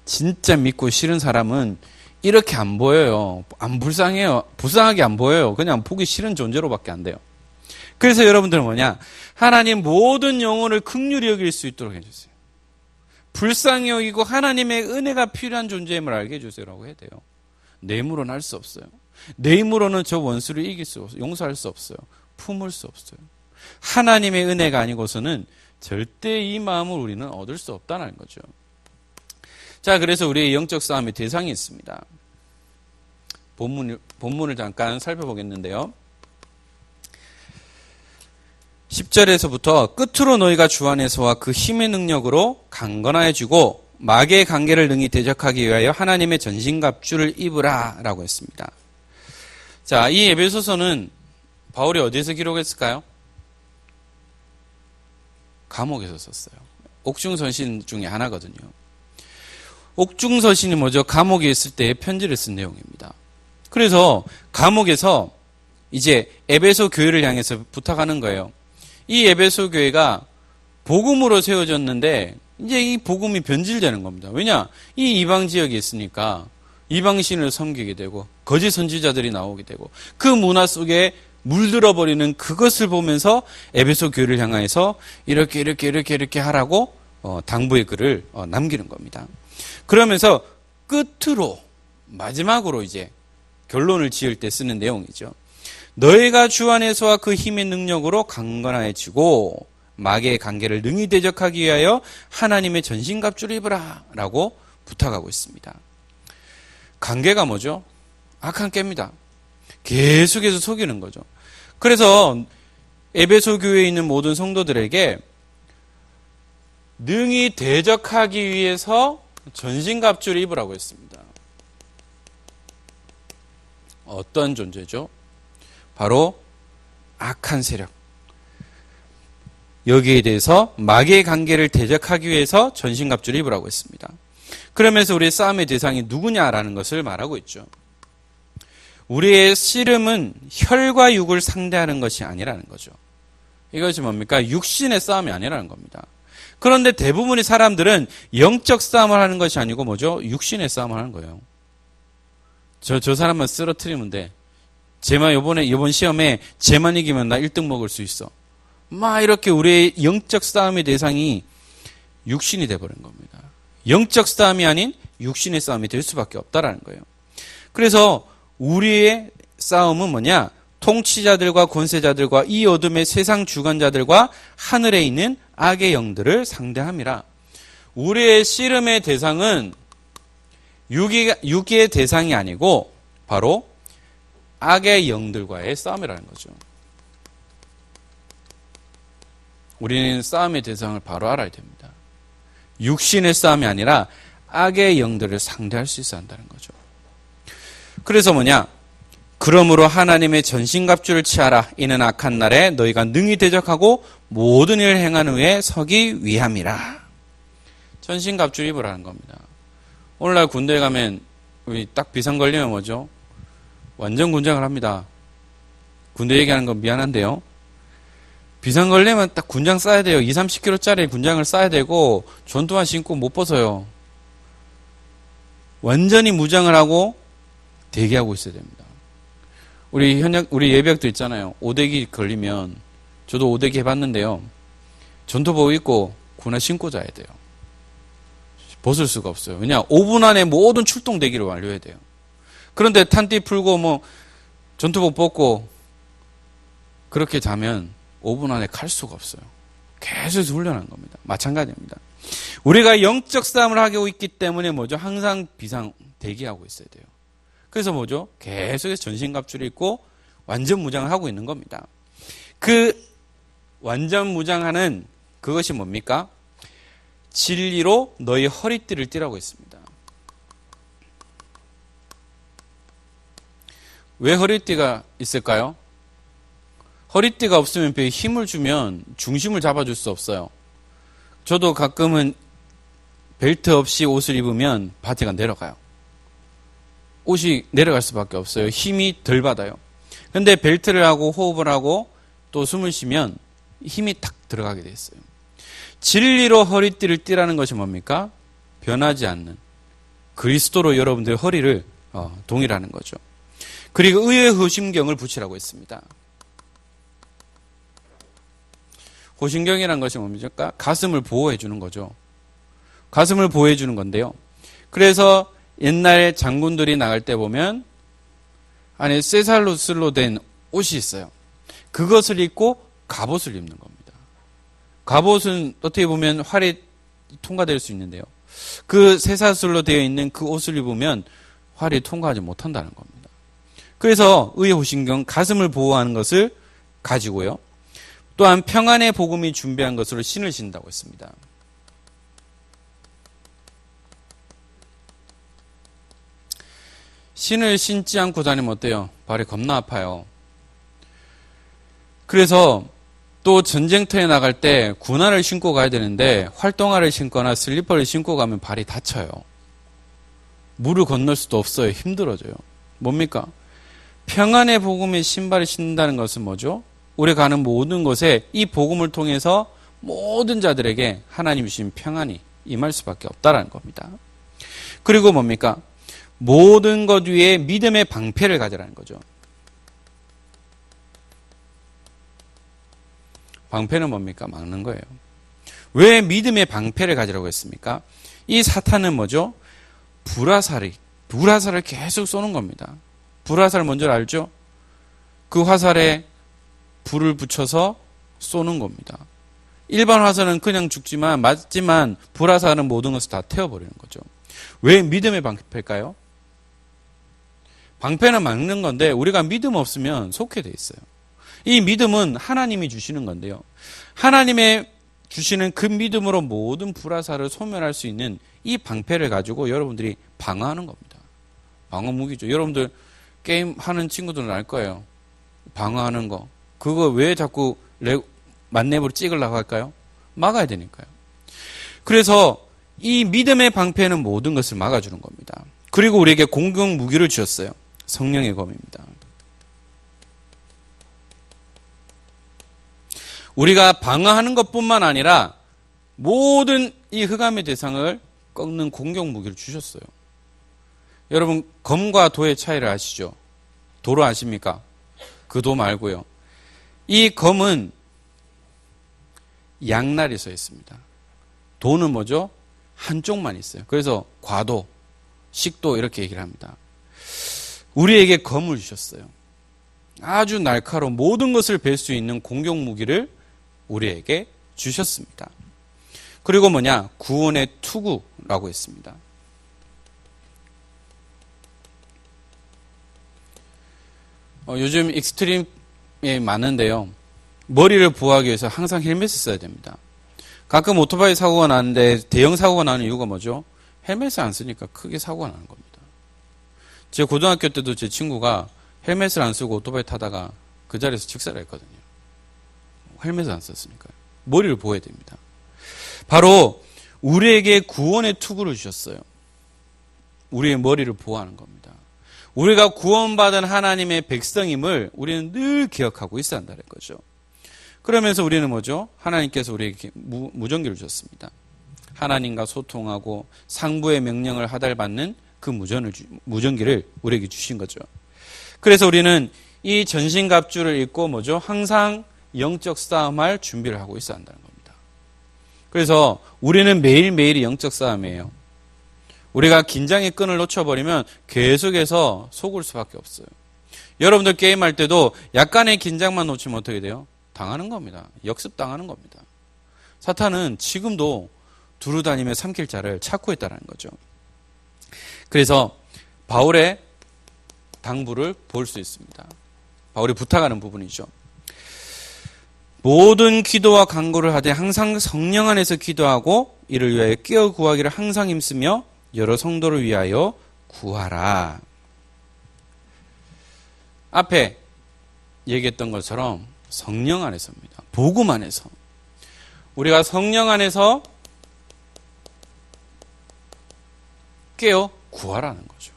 S3: 진짜 믿고 싫은 사람은 이렇게 안 보여요. 안 불쌍해요. 불쌍하게 안 보여요. 그냥 보기 싫은 존재로밖에 안 돼요. 그래서 여러분들은 하나님 모든 영혼을 긍휼히 여길 수 있도록 해주세요. 불쌍히 여기고 하나님의 은혜가 필요한 존재임을 알게 해주세요라고 해야 돼요. 내 힘으로는 할 수 없어요. 내 힘으로는 저 원수를 이길 수 없어요. 용서할 수 없어요. 품을 수 없어요. 하나님의 은혜가 아니고서는 절대 이 마음을 우리는 얻을 수 없다는 거죠. 자, 그래서 우리의 영적 싸움의 대상이 있습니다. 본문을 잠깐 살펴보겠는데요. 10절에서부터 끝으로 너희가 주 안에서와 그 힘의 능력으로 강건하여지고 마귀의 관계를 능히 대적하기 위하여 하나님의 전신갑주를 입으라 라고 했습니다. 자, 이 에베소서는 바울이 어디에서 기록했을까요? 감옥에서 썼어요. 옥중서신 중에 하나거든요. 옥중서신이 뭐죠? 감옥에 있을 때 편지를 쓴 내용입니다. 그래서 감옥에서 이제 에베소 교회를 향해서 부탁하는 거예요. 이 에베소 교회가 복음으로 세워졌는데 이제 이 복음이 변질되는 겁니다. 왜냐? 이 이방 지역에 있으니까 이방신을 섬기게 되고 거짓 선지자들이 나오게 되고 그 문화 속에 물들어 버리는 그것을 보면서 에베소 교회를 향해서 이렇게 하라고 당부의 글을 남기는 겁니다. 그러면서 끝으로 마지막으로 이제 결론을 지을 때 쓰는 내용이죠. 너희가 주 안에서와 그 힘의 능력으로 강건해지고 마귀의 관계를 능히 대적하기 위하여 하나님의 전신갑주를 입으라 라고 부탁하고 있습니다. 관계가 뭐죠? 악한 깨입니다. 계속해서 속이는 거죠. 그래서 에베소 교회에 있는 모든 성도들에게 능히 대적하기 위해서 전신갑주를 입으라고 했습니다. 어떤 존재죠? 바로 악한 세력. 여기에 대해서 마귀의 관계를 대적하기 위해서 전신갑주를 입으라고 했습니다. 그러면서 우리의 싸움의 대상이 누구냐라는 것을 말하고 있죠. 우리의 씨름은 혈과 육을 상대하는 것이 아니라는 거죠. 이것이 뭡니까? 육신의 싸움이 아니라는 겁니다. 그런데 대부분의 사람들은 영적 싸움을 하는 것이 아니고 뭐죠? 육신의 싸움을 하는 거예요. 저 사람만 쓰러뜨리면 돼. 이번 시험에 쟤만 이기면 나 1등 먹을 수 있어. 막 이렇게 우리의 영적 싸움의 대상이 육신이 돼버린 겁니다. 영적 싸움이 아닌 육신의 싸움이 될 수밖에 없다라는 거예요. 그래서 우리의 싸움은 뭐냐? 통치자들과 권세자들과 이 어둠의 세상 주관자들과 하늘에 있는 악의 영들을 상대함이라. 우리의 씨름의 대상은 육의 대상이 아니고 바로 악의 영들과의 싸움이라는 거죠. 우리는 싸움의 대상을 바로 알아야 됩니다. 육신의 싸움이 아니라 악의 영들을 상대할 수 있어야 한다는 거죠. 그래서 뭐냐? 그러므로 하나님의 전신갑주를 취하라. 이는 악한 날에 너희가 능히 대적하고 모든 일을 행한 후에 서기 위함이라. 전신갑주를 입으라는 겁니다. 오늘날 군대에 가면 우리 딱 비상 걸리면 뭐죠? 완전 군장을 합니다. 군대 얘기하는 건 미안한데요. 비상 걸리면 딱 군장 싸야 돼요. 20-30kg짜리 군장을 싸야 되고 전투화 신고 못 벗어요. 완전히 무장을 하고 대기하고 있어야 됩니다. 우리 예비역도 있잖아요. 오대기 걸리면 저도 오대기 해봤는데요. 전투복 입고 군화 신고 자야 돼요. 벗을 수가 없어요. 왜냐? 5분 안에 모든 출동 대기를 완료해야 돼요. 그런데 탄띠 풀고 전투복 벗고 그렇게 자면 5분 안에 갈 수가 없어요. 계속 훈련하는 겁니다. 마찬가지입니다. 우리가 영적 싸움을 하고 있기 때문에 뭐죠? 항상 비상 대기하고 있어야 돼요. 그래서 뭐죠? 계속해서 전신갑주를 입고 완전 무장을 하고 있는 겁니다. 그 완전 무장하는 그것이 뭡니까? 진리로 너희 허리띠를 띠라고 했습니다. 왜 허리띠가 있을까요? 허리띠가 없으면 배에 힘을 주면 중심을 잡아줄 수 없어요. 저도 가끔은 벨트 없이 옷을 입으면 바지가 내려가요. 옷이 내려갈 수밖에 없어요. 힘이 덜 받아요. 그런데 벨트를 하고 호흡을 하고 또 숨을 쉬면 힘이 탁 들어가게 돼 있어요. 진리로 허리띠를 띠라는 것이 뭡니까? 변하지 않는 그리스도로 여러분들의 허리를 동일하는 거죠. 그리고 의의 호심경을 붙이라고 했습니다. 호심경이라는 것이 뭡니까? 가슴을 보호해 주는 거죠. 가슴을 보호해 주는 건데요. 그래서 옛날 장군들이 나갈 때 보면 안에 쇠살로 된 옷이 있어요. 그것을 입고 갑옷을 입는 겁니다. 갑옷은 어떻게 보면 활이 통과될 수 있는데요. 그 쇠사슬로 되어 있는 그 옷을 입으면 활이 통과하지 못한다는 겁니다. 그래서 의호신경 가슴을 보호하는 것을 가지고요. 또한 평안의 복음이 준비한 것으로 신을 신다고 했습니다. 신을 신지 않고 다니면 어때요? 발이 겁나 아파요. 그래서 또 전쟁터에 나갈 때 군화를 신고 가야 되는데 활동화를 신거나 슬리퍼를 신고 가면 발이 다쳐요. 물을 건널 수도 없어요. 힘들어져요. 뭡니까? 평안의 복음의 신발을 신는다는 것은 뭐죠? 우리 가는 모든 곳에 이 복음을 통해서 모든 자들에게 하나님이 주신 평안이 임할 수밖에 없다는 겁니다. 그리고 뭡니까? 모든 것 위에 믿음의 방패를 가져라는 거죠. 방패는 뭡니까? 막는 거예요. 왜 믿음의 방패를 가지라고 했습니까? 이 사탄은 뭐죠? 불화살을 계속 쏘는 겁니다. 불화살 뭔지 알죠? 그 화살에 불을 붙여서 쏘는 겁니다. 일반 화살은 그냥 죽지만 맞지만 불화살은 모든 것을 다 태워버리는 거죠. 왜 믿음의 방패일까요? 방패는 막는 건데 우리가 믿음 없으면 속게 돼 있어요. 이 믿음은 하나님이 주시는 건데요. 하나님의 주시는 그 믿음으로 모든 불화살을 소멸할 수 있는 이 방패를 가지고 여러분들이 방어하는 겁니다. 방어 무기죠. 여러분들 게임 하는 친구들은 알 거예요. 방어하는 거. 그거 왜 자꾸 만렙으로 찍으려고 할까요? 막아야 되니까요. 그래서 이 믿음의 방패는 모든 것을 막아주는 겁니다. 그리고 우리에게 공격 무기를 주셨어요. 성령의 검입니다. 우리가 방어하는 것뿐만 아니라 모든 이 흑암의 대상을 꺾는 공격 무기를 주셨어요. 여러분 검과 도의 차이를 아시죠? 도로 아십니까? 그 도 말고요. 이 검은 양날이 서 있습니다. 도는 뭐죠? 한쪽만 있어요. 그래서 과도, 식도 이렇게 얘기를 합니다. 우리에게 검을 주셨어요. 아주 날카로운 모든 것을 뵐 수 있는 공격 무기를 우리에게 주셨습니다. 그리고 뭐냐? 구원의 투구라고 했습니다. 요즘 익스트림이 많은데요. 머리를 보호하기 위해서 항상 헬멧을 써야 됩니다. 가끔 오토바이 사고가 나는데 대형 사고가 나는 이유가 뭐죠? 헬멧을 안 쓰니까 크게 사고가 나는 겁니다. 제 고등학교 때도 제 친구가 헬멧을 안 쓰고 오토바이 타다가 그 자리에서 직사를 했거든요. 헬멧을 안 썼으니까요. 머리를 보호해야 됩니다. 바로 우리에게 구원의 투구를 주셨어요. 우리의 머리를 보호하는 겁니다. 우리가 구원받은 하나님의 백성임을 우리는 늘 기억하고 있어야 한다는 거죠. 그러면서 우리는 뭐죠? 하나님께서 우리에게 무전기를 주셨습니다. 하나님과 소통하고 상부의 명령을 하달받는 그 무전기를 우리에게 주신 거죠. 그래서 우리는 이 전신갑주를 입고 뭐죠? 항상 영적 싸움할 준비를 하고 있어야 한다는 겁니다. 그래서 우리는 매일매일이 영적 싸움이에요. 우리가 긴장의 끈을 놓쳐버리면 계속해서 속을 수밖에 없어요. 여러분들 게임할 때도 약간의 긴장만 놓치면 어떻게 돼요? 당하는 겁니다. 역습당하는 겁니다. 사탄은 지금도 두루다니며 삼킬 자를 찾고 있다는 거죠. 그래서 바울의 당부를 볼 수 있습니다. 바울이 부탁하는 부분이죠. 모든 기도와 간구를 하되 항상 성령 안에서 기도하고 이를 위하여 깨어 구하기를 항상 힘쓰며 여러 성도를 위하여 구하라. 앞에 얘기했던 것처럼 성령 안에서입니다. 복음 안에서. 우리가 성령 안에서 깨어 구하라는 거죠.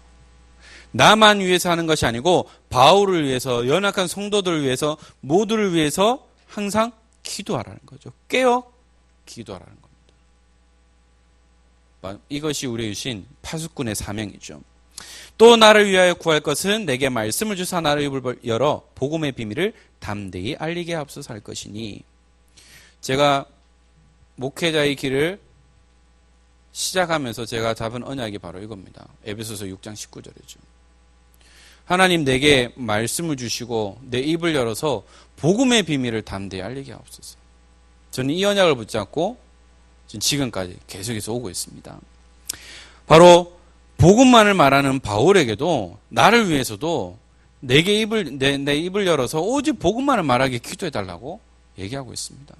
S3: 나만 위해서 하는 것이 아니고 바울을 위해서, 연약한 성도들을 위해서, 모두를 위해서 항상 기도하라는 거죠. 깨어 기도하라는 겁니다. 이것이 우리에게 주신 파수꾼의 사명이죠. 또 나를 위하여 구할 것은 내게 말씀을 주사 나를 입을 열어 복음의 비밀을 담대히 알리게 하옵소서 할 것이니. 제가 목회자의 길을 시작하면서 제가 잡은 언약이 바로 이겁니다. 에베소서 6장 19절이죠. 하나님 내게 말씀을 주시고 내 입을 열어서 복음의 비밀을 담대히 알리게 하옵소서. 저는 이 언약을 붙잡고 지금까지 계속해서 오고 있습니다. 바로 복음만을 말하는 바울에게도 나를 위해서도 내 입을 열어서 오직 복음만을 말하게 기도해달라고 얘기하고 있습니다.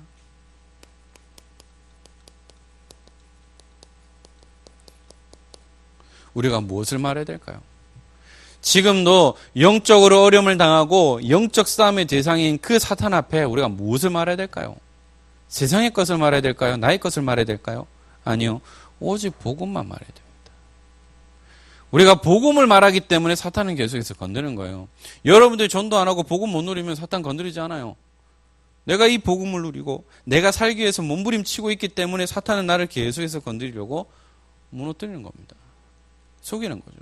S3: 우리가 무엇을 말해야 될까요? 지금도 영적으로 어려움을 당하고 영적 싸움의 대상인 그 사탄 앞에 우리가 무엇을 말해야 될까요? 세상의 것을 말해야 될까요? 나의 것을 말해야 될까요? 아니요. 오직 복음만 말해야 됩니다. 우리가 복음을 말하기 때문에 사탄은 계속해서 건드는 거예요. 여러분들이 전도 안 하고 복음 못 누리면 사탄 건드리지 않아요. 내가 이 복음을 누리고 내가 살기 위해서 몸부림치고 있기 때문에 사탄은 나를 계속해서 건드리려고 무너뜨리는 겁니다. 속이는 거죠.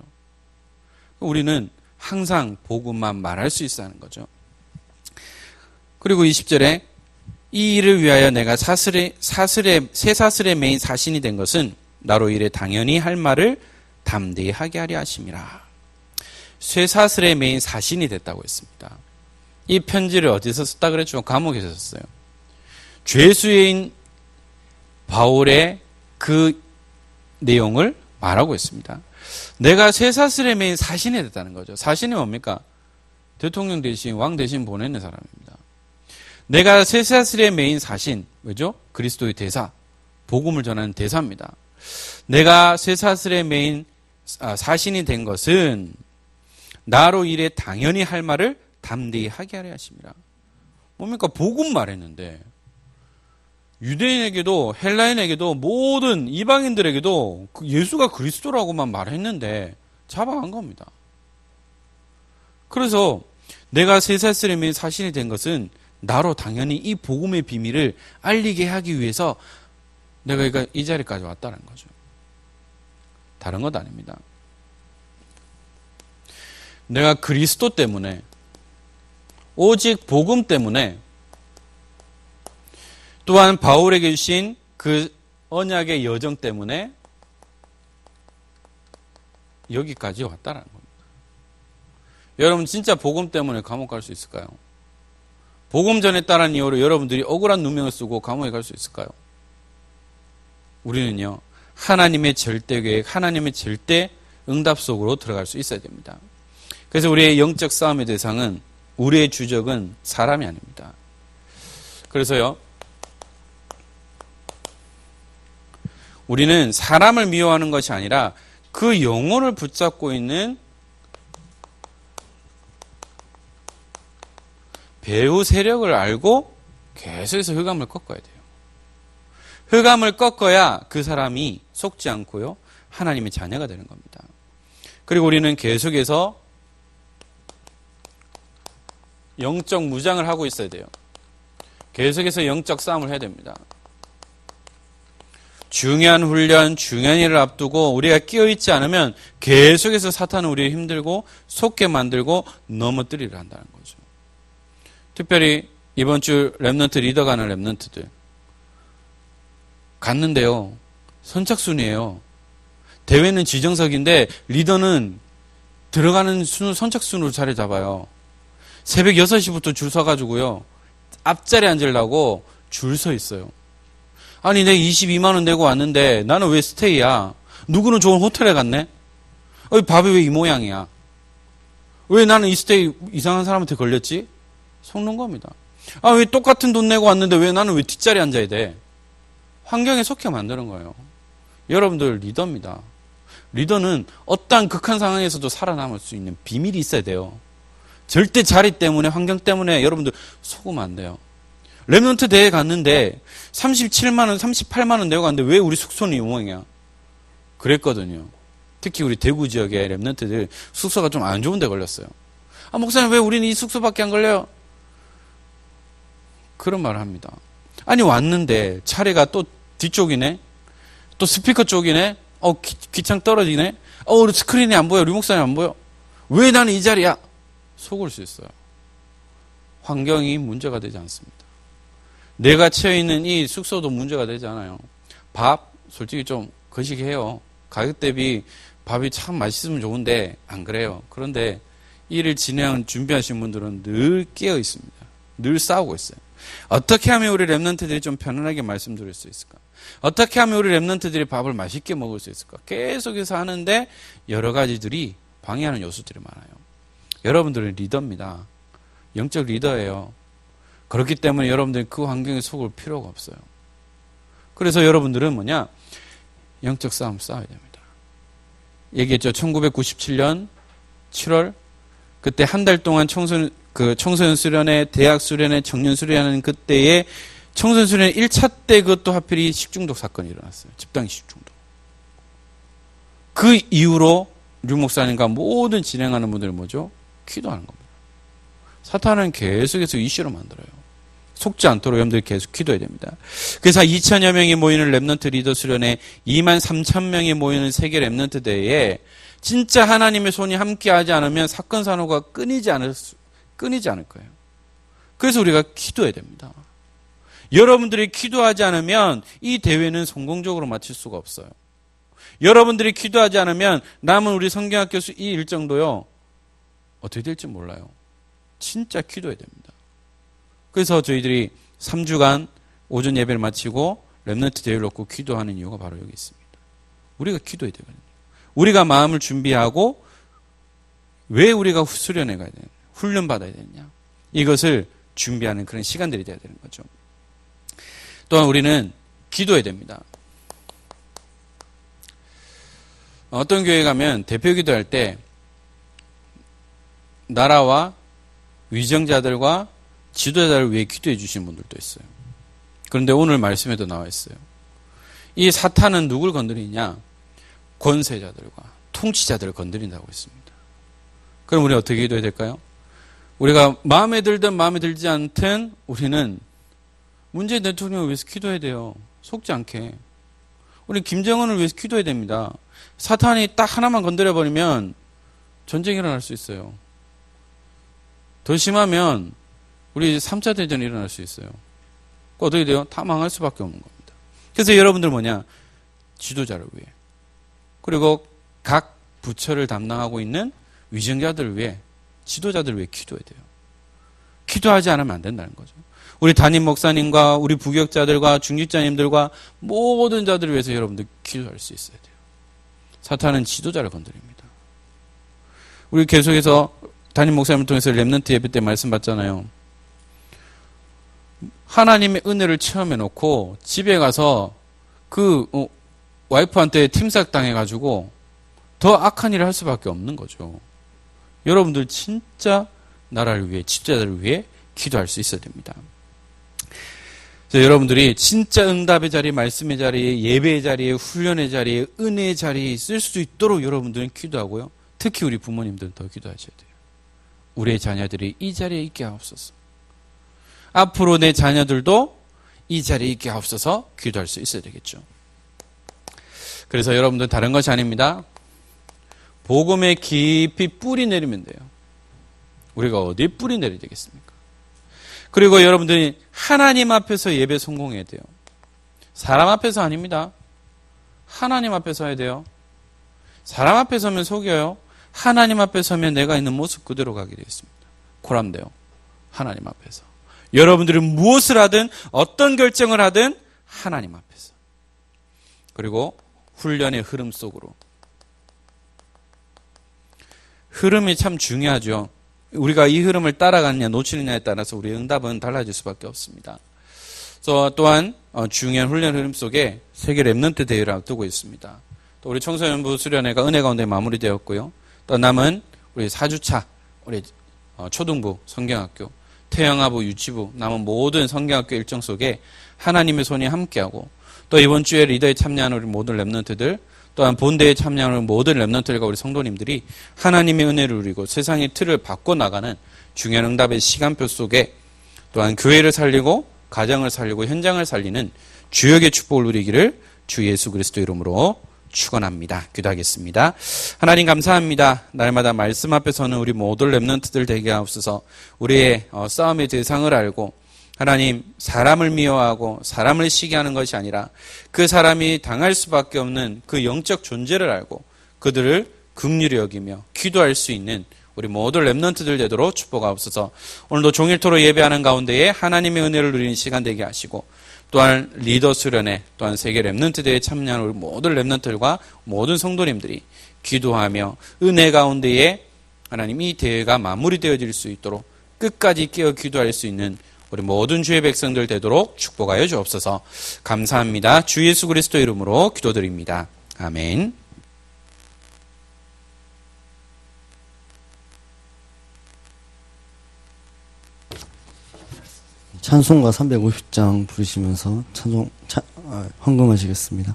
S3: 우리는 항상 복음만 말할 수 있어 하는 거죠. 그리고 20절에 이 일을 위하여 내가 쇠사슬에 매인 사신이 된 것은 나로 이래 당연히 할 말을 담대히 하게 하려 하심이라. 쇠사슬에 매인 사신이 됐다고 했습니다. 이 편지를 어디서 썼다 그랬죠? 감옥에서 썼어요. 죄수인 바울의 그 내용을 말하고 있습니다. 내가 쇠사슬에 매인 사신이 됐다는 거죠. 사신이 뭡니까? 대통령 대신 왕 대신 보내는 사람입니다. 내가 쇠사슬에 매인 사신, 뭐죠? 그리스도의 대사, 복음을 전하는 대사입니다. 내가 쇠사슬에 매인 사신이 된 것은 나로 일에 당연히 할 말을 담대히 하게 하려 하십니다. 뭡니까? 복음 말했는데 유대인에게도 헬라인에게도 모든 이방인들에게도 예수가 그리스도라고만 말했는데 잡아간 겁니다. 그래서 내가 쇠사슬에 매인 사신이 된 것은 나로 당연히 이 복음의 비밀을 알리게 하기 위해서 내가 이 자리까지 왔다는 거죠. 다른 것 아닙니다. 내가 그리스도 때문에 오직 복음 때문에 또한 바울에게 주신 그 언약의 여정 때문에 여기까지 왔다는 겁니다. 여러분 진짜 복음 때문에 감옥 갈 수 있을까요? 복음 전했다는 이유로 여러분들이 억울한 누명을 쓰고 감옥에 갈 수 있을까요? 우리는요, 하나님의 절대 계획, 하나님의 절대 응답 속으로 들어갈 수 있어야 됩니다. 그래서 우리의 영적 싸움의 대상은, 우리의 주적은 사람이 아닙니다. 그래서요, 우리는 사람을 미워하는 것이 아니라 그 영혼을 붙잡고 있는 배후 세력을 알고 계속해서 흑암을 꺾어야 돼요. 흑암을 꺾어야 그 사람이 속지 않고요, 하나님의 자녀가 되는 겁니다. 그리고 우리는 계속해서 영적 무장을 하고 있어야 돼요. 계속해서 영적 싸움을 해야 됩니다. 중요한 훈련, 중요한 일을 앞두고 우리가 끼어있지 않으면 계속해서 사탄은 우리를 힘들고 속게 만들고 넘어뜨리려 한다는 거죠. 특별히 이번 주 랩넌트 리더 가는 랩넌트들 갔는데요, 선착순이에요. 대회는 지정석인데 리더는 들어가는 선착순으로 자리 잡아요. 새벽 6시부터 줄 서가지고요, 앞자리에 앉으려고 줄 서 있어요. 아니, 내가 22만 원 내고 왔는데 나는 왜 스테이야? 누구는 좋은 호텔에 갔네? 밥이 왜 이 모양이야? 왜 나는 이 스테이 이상한 사람한테 걸렸지? 속는 겁니다. 아, 왜 똑같은 돈 내고 왔는데 왜 나는 왜 뒷자리에 앉아야 돼? 환경에 속게 만드는 거예요. 여러분들 리더입니다. 리더는 어떠한 극한 상황에서도 살아남을 수 있는 비밀이 있어야 돼요. 절대 자리 때문에, 환경 때문에 여러분들 속으면 안 돼요. 랩넌트 대회 갔는데 37만 원, 38만 원 내고 갔는데 왜 우리 숙소는 이 모양이야? 그랬거든요. 특히 우리 대구 지역의 랩넌트들 숙소가 좀 안 좋은 데 걸렸어요. 아, 목사님 왜 우리는 이 숙소밖에 안 걸려요? 그런 말을 합니다. 아니, 왔는데 차례가 또 뒤쪽이네? 또 스피커 쪽이네? 귀창 떨어지네? 우리 스크린이 안 보여? 우리 목사님 안 보여? 왜 나는 이 자리야? 속을 수 있어요. 환경이 문제가 되지 않습니다. 내가 처해있는 이 숙소도 문제가 되지 않아요. 밥 솔직히 좀 거시기해요. 가격 대비 밥이 참 맛있으면 좋은데 안 그래요. 그런데 일을 준비하신 분들은 늘 깨어 있습니다. 늘 싸우고 있어요. 어떻게 하면 우리 랩런트들이 좀 편안하게 말씀드릴 수 있을까? 어떻게 하면 우리 랩런트들이 밥을 맛있게 먹을 수 있을까? 계속해서 하는데 여러 가지들이 방해하는 요소들이 많아요. 여러분들은 리더입니다. 영적 리더예요. 그렇기 때문에 여러분들이 그 환경에 속을 필요가 없어요. 그래서 여러분들은 뭐냐? 영적 싸움 싸워야 됩니다. 얘기했죠. 1997년 7월 그때 한 달 동안 청소년 수련회, 대학 수련회, 청년 수련회하는 그때에 청소년 수련회 1차 때 그것도 하필이 식중독 사건이 일어났어요. 집단 식중독. 그 이후로 류 목사님과 모든 진행하는 분들이 뭐죠? 기도하는 겁니다. 사탄은 계속해서 이슈로 만들어요. 속지 않도록 여러분들이 계속 기도해야 됩니다. 그래서 2천여 명이 모이는 랩넌트 리더 수련회 2만 3천 명이 모이는 세계 랩넌트 대회에 진짜 하나님의 손이 함께하지 않으면 사건 산호가 끊이지 않을 거예요. 그래서 우리가 기도해야 됩니다. 여러분들이 기도하지 않으면 이 대회는 성공적으로 마칠 수가 없어요. 여러분들이 기도하지 않으면 남은 우리 성경학교 이 일정도요 어떻게 될지 몰라요. 진짜 기도해야 됩니다. 그래서 저희들이 3주간 오전 예배를 마치고 랩넌트 대회를 놓고 기도하는 이유가 바로 여기 있습니다. 우리가 기도해야 되거든요. 우리가 마음을 준비하고 왜 우리가 수련회 가야 되냐, 훈련 받아야 되느냐, 이것을 준비하는 그런 시간들이 돼야 되는 거죠. 또한 우리는 기도해야 됩니다. 어떤 교회 가면 대표 기도할 때 나라와 위정자들과 지도자를 위해 기도해 주시는 분들도 있어요. 그런데 오늘 말씀에도 나와 있어요. 이 사탄은 누굴 건드리냐? 권세자들과 통치자들을 건드린다고 했습니다. 그럼 우리 어떻게 기도해야 될까요? 우리가 마음에 들든 마음에 들지 않든 우리는 문재인 대통령을 위해서 기도해야 돼요. 속지 않게. 우리 김정은을 위해서 기도해야 됩니다. 사탄이 딱 하나만 건드려버리면 전쟁이 일어날 수 있어요. 더 심하면 우리 3차 대전이 일어날 수 있어요. 어떻게 돼요? 다 망할 수밖에 없는 겁니다. 그래서 여러분들 뭐냐? 지도자를 위해, 그리고 각 부처를 담당하고 있는 위정자들을 위해, 지도자들을 위해 기도해야 돼요. 기도하지 않으면 안 된다는 거죠. 우리 담임 목사님과 우리 부교육자들과 중직자님들과 모든 자들을 위해서 여러분들 기도할 수 있어야 돼요. 사탄은 지도자를 건드립니다. 우리 계속해서 담임 목사님을 통해서 랩넌트 예배 때 말씀 받잖아요. 하나님의 은혜를 체험해 놓고 집에 가서 그 와이프한테 팀삭 당해가지고 더 악한 일을 할 수밖에 없는 거죠. 여러분들 진짜 나라를 위해, 집자들을 위해 기도할 수 있어야 됩니다. 그래서 여러분들이 진짜 응답의 자리, 말씀의 자리에, 예배의 자리에, 훈련의 자리에, 은혜의 자리에 있을 수 있도록 여러분들은 기도하고요. 특히 우리 부모님들은 더 기도하셔야 돼요. 우리의 자녀들이 이 자리에 있게 하옵소서. 앞으로 내 자녀들도 이 자리에 있게 하옵소서. 기도할 수 있어야 되겠죠. 그래서 여러분들 다른 것이 아닙니다. 복음에 깊이 뿌리 내리면 돼요. 우리가 어디에 뿌리 내려야 되겠습니까? 그리고 여러분들이 하나님 앞에서 예배 성공해야 돼요. 사람 앞에서 아닙니다. 하나님 앞에 서야 돼요. 사람 앞에 서면 속여요. 하나님 앞에 서면 내가 있는 모습 그대로 가게 되어 있습니다. 고람돼요. 하나님 앞에서. 여러분들은 무엇을 하든 어떤 결정을 하든 하나님 앞에서. 그리고 훈련의 흐름 속으로. 흐름이 참 중요하죠. 우리가 이 흐름을 따라가느냐 놓치느냐에 따라서 우리의 응답은 달라질 수밖에 없습니다. 또한 중요한 훈련 흐름 속에 세계 랩넌트 대회를 앞두고 있습니다. 또 우리 청소년부 수련회가 은혜 가운데 마무리되었고요. 또 남은 우리 4주차 우리 초등부 성경학교, 태영아부, 유치부 남은 모든 성경학교 일정 속에 하나님의 손이 함께하고, 또 이번 주에 리더에 참여하는 우리 모든 랩넌트들, 또한 본대에 참여하는 모든 랩넌트들과 우리 성도님들이 하나님의 은혜를 누리고 세상의 틀을 바꿔나가는 중요한 응답의 시간표 속에 또한 교회를 살리고 가정을 살리고 현장을 살리는 주역의 축복을 누리기를 주 예수 그리스도 이름으로 축원합니다. 기도하겠습니다. 하나님 감사합니다. 날마다 말씀 앞에 서는 우리 모든 랩넌트들 되게 하옵소서. 우리의 싸움의 대상을 알고 하나님, 사람을 미워하고 사람을 시기하는 것이 아니라 그 사람이 당할 수밖에 없는 그 영적 존재를 알고 그들을 긍휼히 여기며 기도할 수 있는 우리 모든 렘넌트들 되도록 축복하옵소서. 오늘도 종일토록 예배하는 가운데에 하나님의 은혜를 누리는 시간 되게 하시고, 또한 리더 수련회, 또한 세계 렘넌트 대회에 참여하는 우리 모든 렘넌트들과 모든 성도님들이 기도하며 은혜 가운데에 하나님 이 대회가 마무리되어질 수 있도록 끝까지 깨어 기도할 수 있는 우리 모든 주의 백성들 되도록 축복하여 주옵소서. 감사합니다. 주 예수 그리스도 이름으로 기도드립니다. 아멘.
S1: 찬송가 350장 부르시면서 헌금하시겠습니다.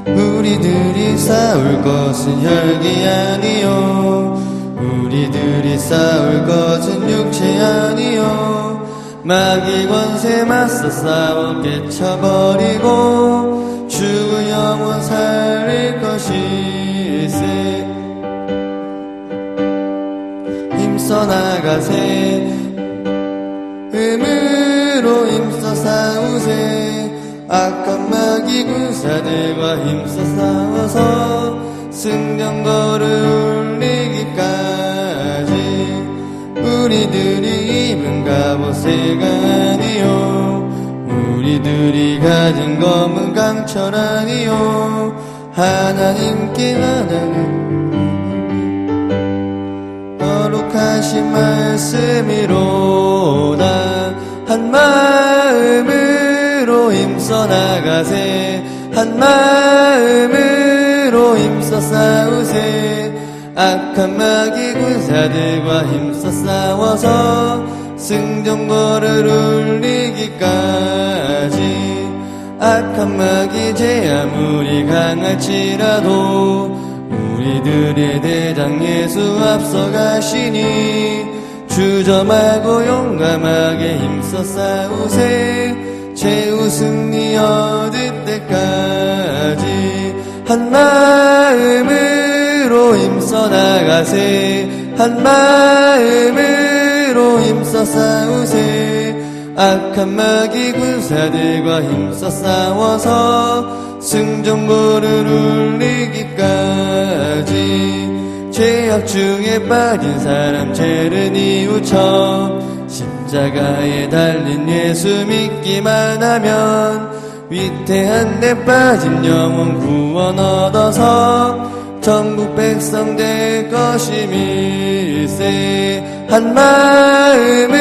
S1: 우리들이 싸울 것은 혈기 아니요, 우리들이 싸울 것은 육체 아니요, 마귀 권세 맞서 싸워 깨쳐버리고 죽은 영혼 살릴 것일세. 힘써 나가세, 음으로 힘써 싸우세. 악한 마귀 군사들과 힘써 싸워서 승전거를 올리기까지. 우리들이 입은 갑옷새가 아니요, 우리들이 가진 검은 강철 아니요, 하나님께 하나님 거룩하신 말씀이로다. 한 마음으로 힘써 나가세, 한 마음으로 힘써 싸우세. 악한 마귀 군사들과 힘써 싸워서 승전거를 올리기까지. 악한 마귀 제 아무리 강할지라도 우리들의 대장 예수 앞서가시니 주저 말고 용감하게 힘써 싸우세. 최후 승리 얻을 때까지. 한 마음으로 힘써 나가세, 한 마음으로 힘써 싸우세. 악한 마귀 군사들과 힘써 싸워서 승전거를 올리기까지. 죄악 중에 빠진 사람 죄를 뉘우쳐 십자가에 달린 예수 믿기만 하면 위태한 데 빠진 영혼 구원 얻어서 전국 백성 될 것임일세. 한 마음으로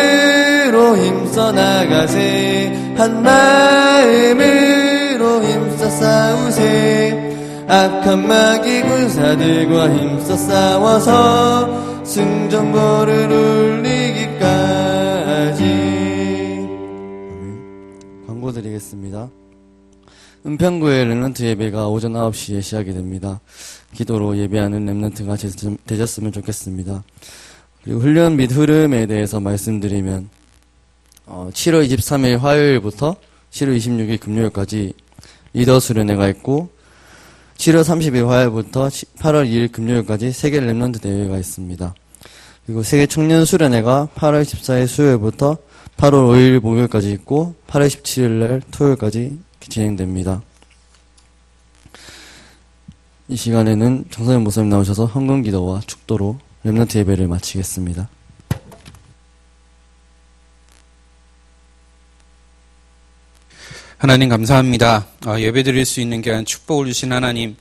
S1: 힘써 나가세, 한 마음으로 힘써 싸우세. 악한 마귀 군사들과 힘써 싸워서 승전거를 올리기까지. 광고 드리겠습니다. 은평구의 렘넌트 예배가 오전 9시에 시작이 됩니다. 기도로 예배하는 렘넌트가 되셨으면 좋겠습니다. 그리고 훈련 및 흐름에 대해서 말씀드리면 7월 23일 화요일부터 7월 26일 금요일까지 리더 수련회가 있고, 7월 30일 화요일부터 8월 2일 금요일까지 세계 렘넌트 대회가 있습니다. 그리고 세계 청년 수련회가 8월 14일 수요일부터 8월 5일 목요일까지 있고, 8월 17일 날 토요일까지 진행됩니다. 이 시간에는 정선영 목사님 나오셔서 헌금 기도와 축도로 렘넌트 예배를 마치겠습니다.
S3: 하나님 감사합니다. 예배 드릴 수 있는 귀한 축복을 주신 하나님,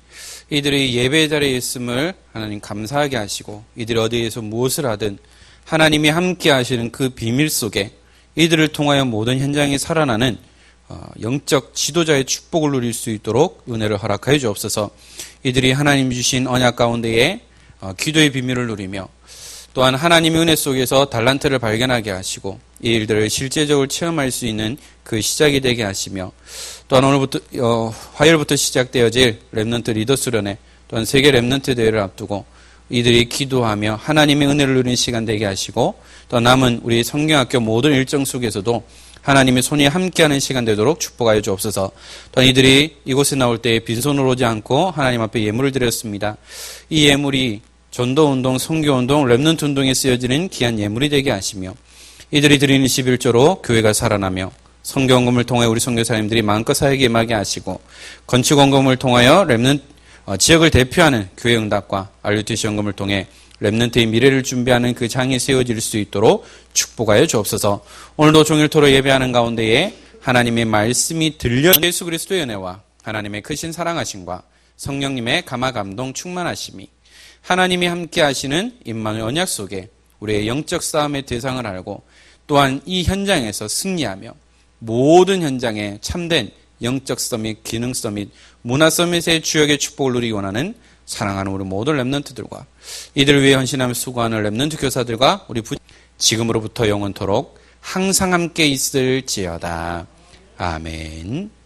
S3: 이들의 예배 자리에 있음을 하나님 감사하게 하시고, 이들이 어디에서 무엇을 하든 하나님이 함께 하시는 그 비밀 속에 이들을 통하여 모든 현장이 살아나는 영적 지도자의 축복을 누릴 수 있도록 은혜를 허락하여 주옵소서. 이들이 하나님 주신 언약 가운데에 기도의 비밀을 누리며, 또한 하나님의 은혜 속에서 달란트를 발견하게 하시고 이 일들을 실제적으로 체험할 수 있는 그 시작이 되게 하시며, 또한 오늘부터 화요일부터 시작되어질 렘넌트 리더 수련회, 또한 세계 렘넌트 대회를 앞두고 이들이 기도하며 하나님의 은혜를 누리는 시간 되게 하시고, 또 남은 우리 성경학교 모든 일정 속에서도 하나님의 손이 함께하는 시간 되도록 축복하여 주옵소서. 또한 이들이 이곳에 나올 때 빈손으로 오지 않고 하나님 앞에 예물을 드렸습니다. 이 예물이 전도운동, 선교운동, 렘넌트 운동에 쓰여지는 귀한 예물이 되게 하시며, 이들이 드리는 11조로 교회가 살아나며 성경원금을 통해 우리 선교사님들이 마음껏 사역에 임하게 하시고, 건축원금을 통하여 렘넌트 지역을 대표하는 교회 응답과 RUTC 연금을 통해 렘넌트의 미래를 준비하는 그 장이 세워질 수 있도록 축복하여 주옵소서. 오늘도 종일토록 예배하는 가운데에 하나님의 말씀이 들려 예수 그리스도의 은혜와 하나님의 크신 사랑하심과 성령님의 감화 감동 충만하심이 하나님이 함께 하시는 임마누엘 언약 속에 우리의 영적 싸움의 대상을 알고 또한 이 현장에서 승리하며 모든 현장에 참된 영적 서밋, 기능 서밋, 문화 서밋의 주역의 축복을 누리기 원하는 사랑하는 우리 모든 렘넌트들과 이들을 위해 헌신하며 수고하는 렘넌트 교사들과 우리 지금으로부터 영원토록 항상 함께 있을지어다. 아멘.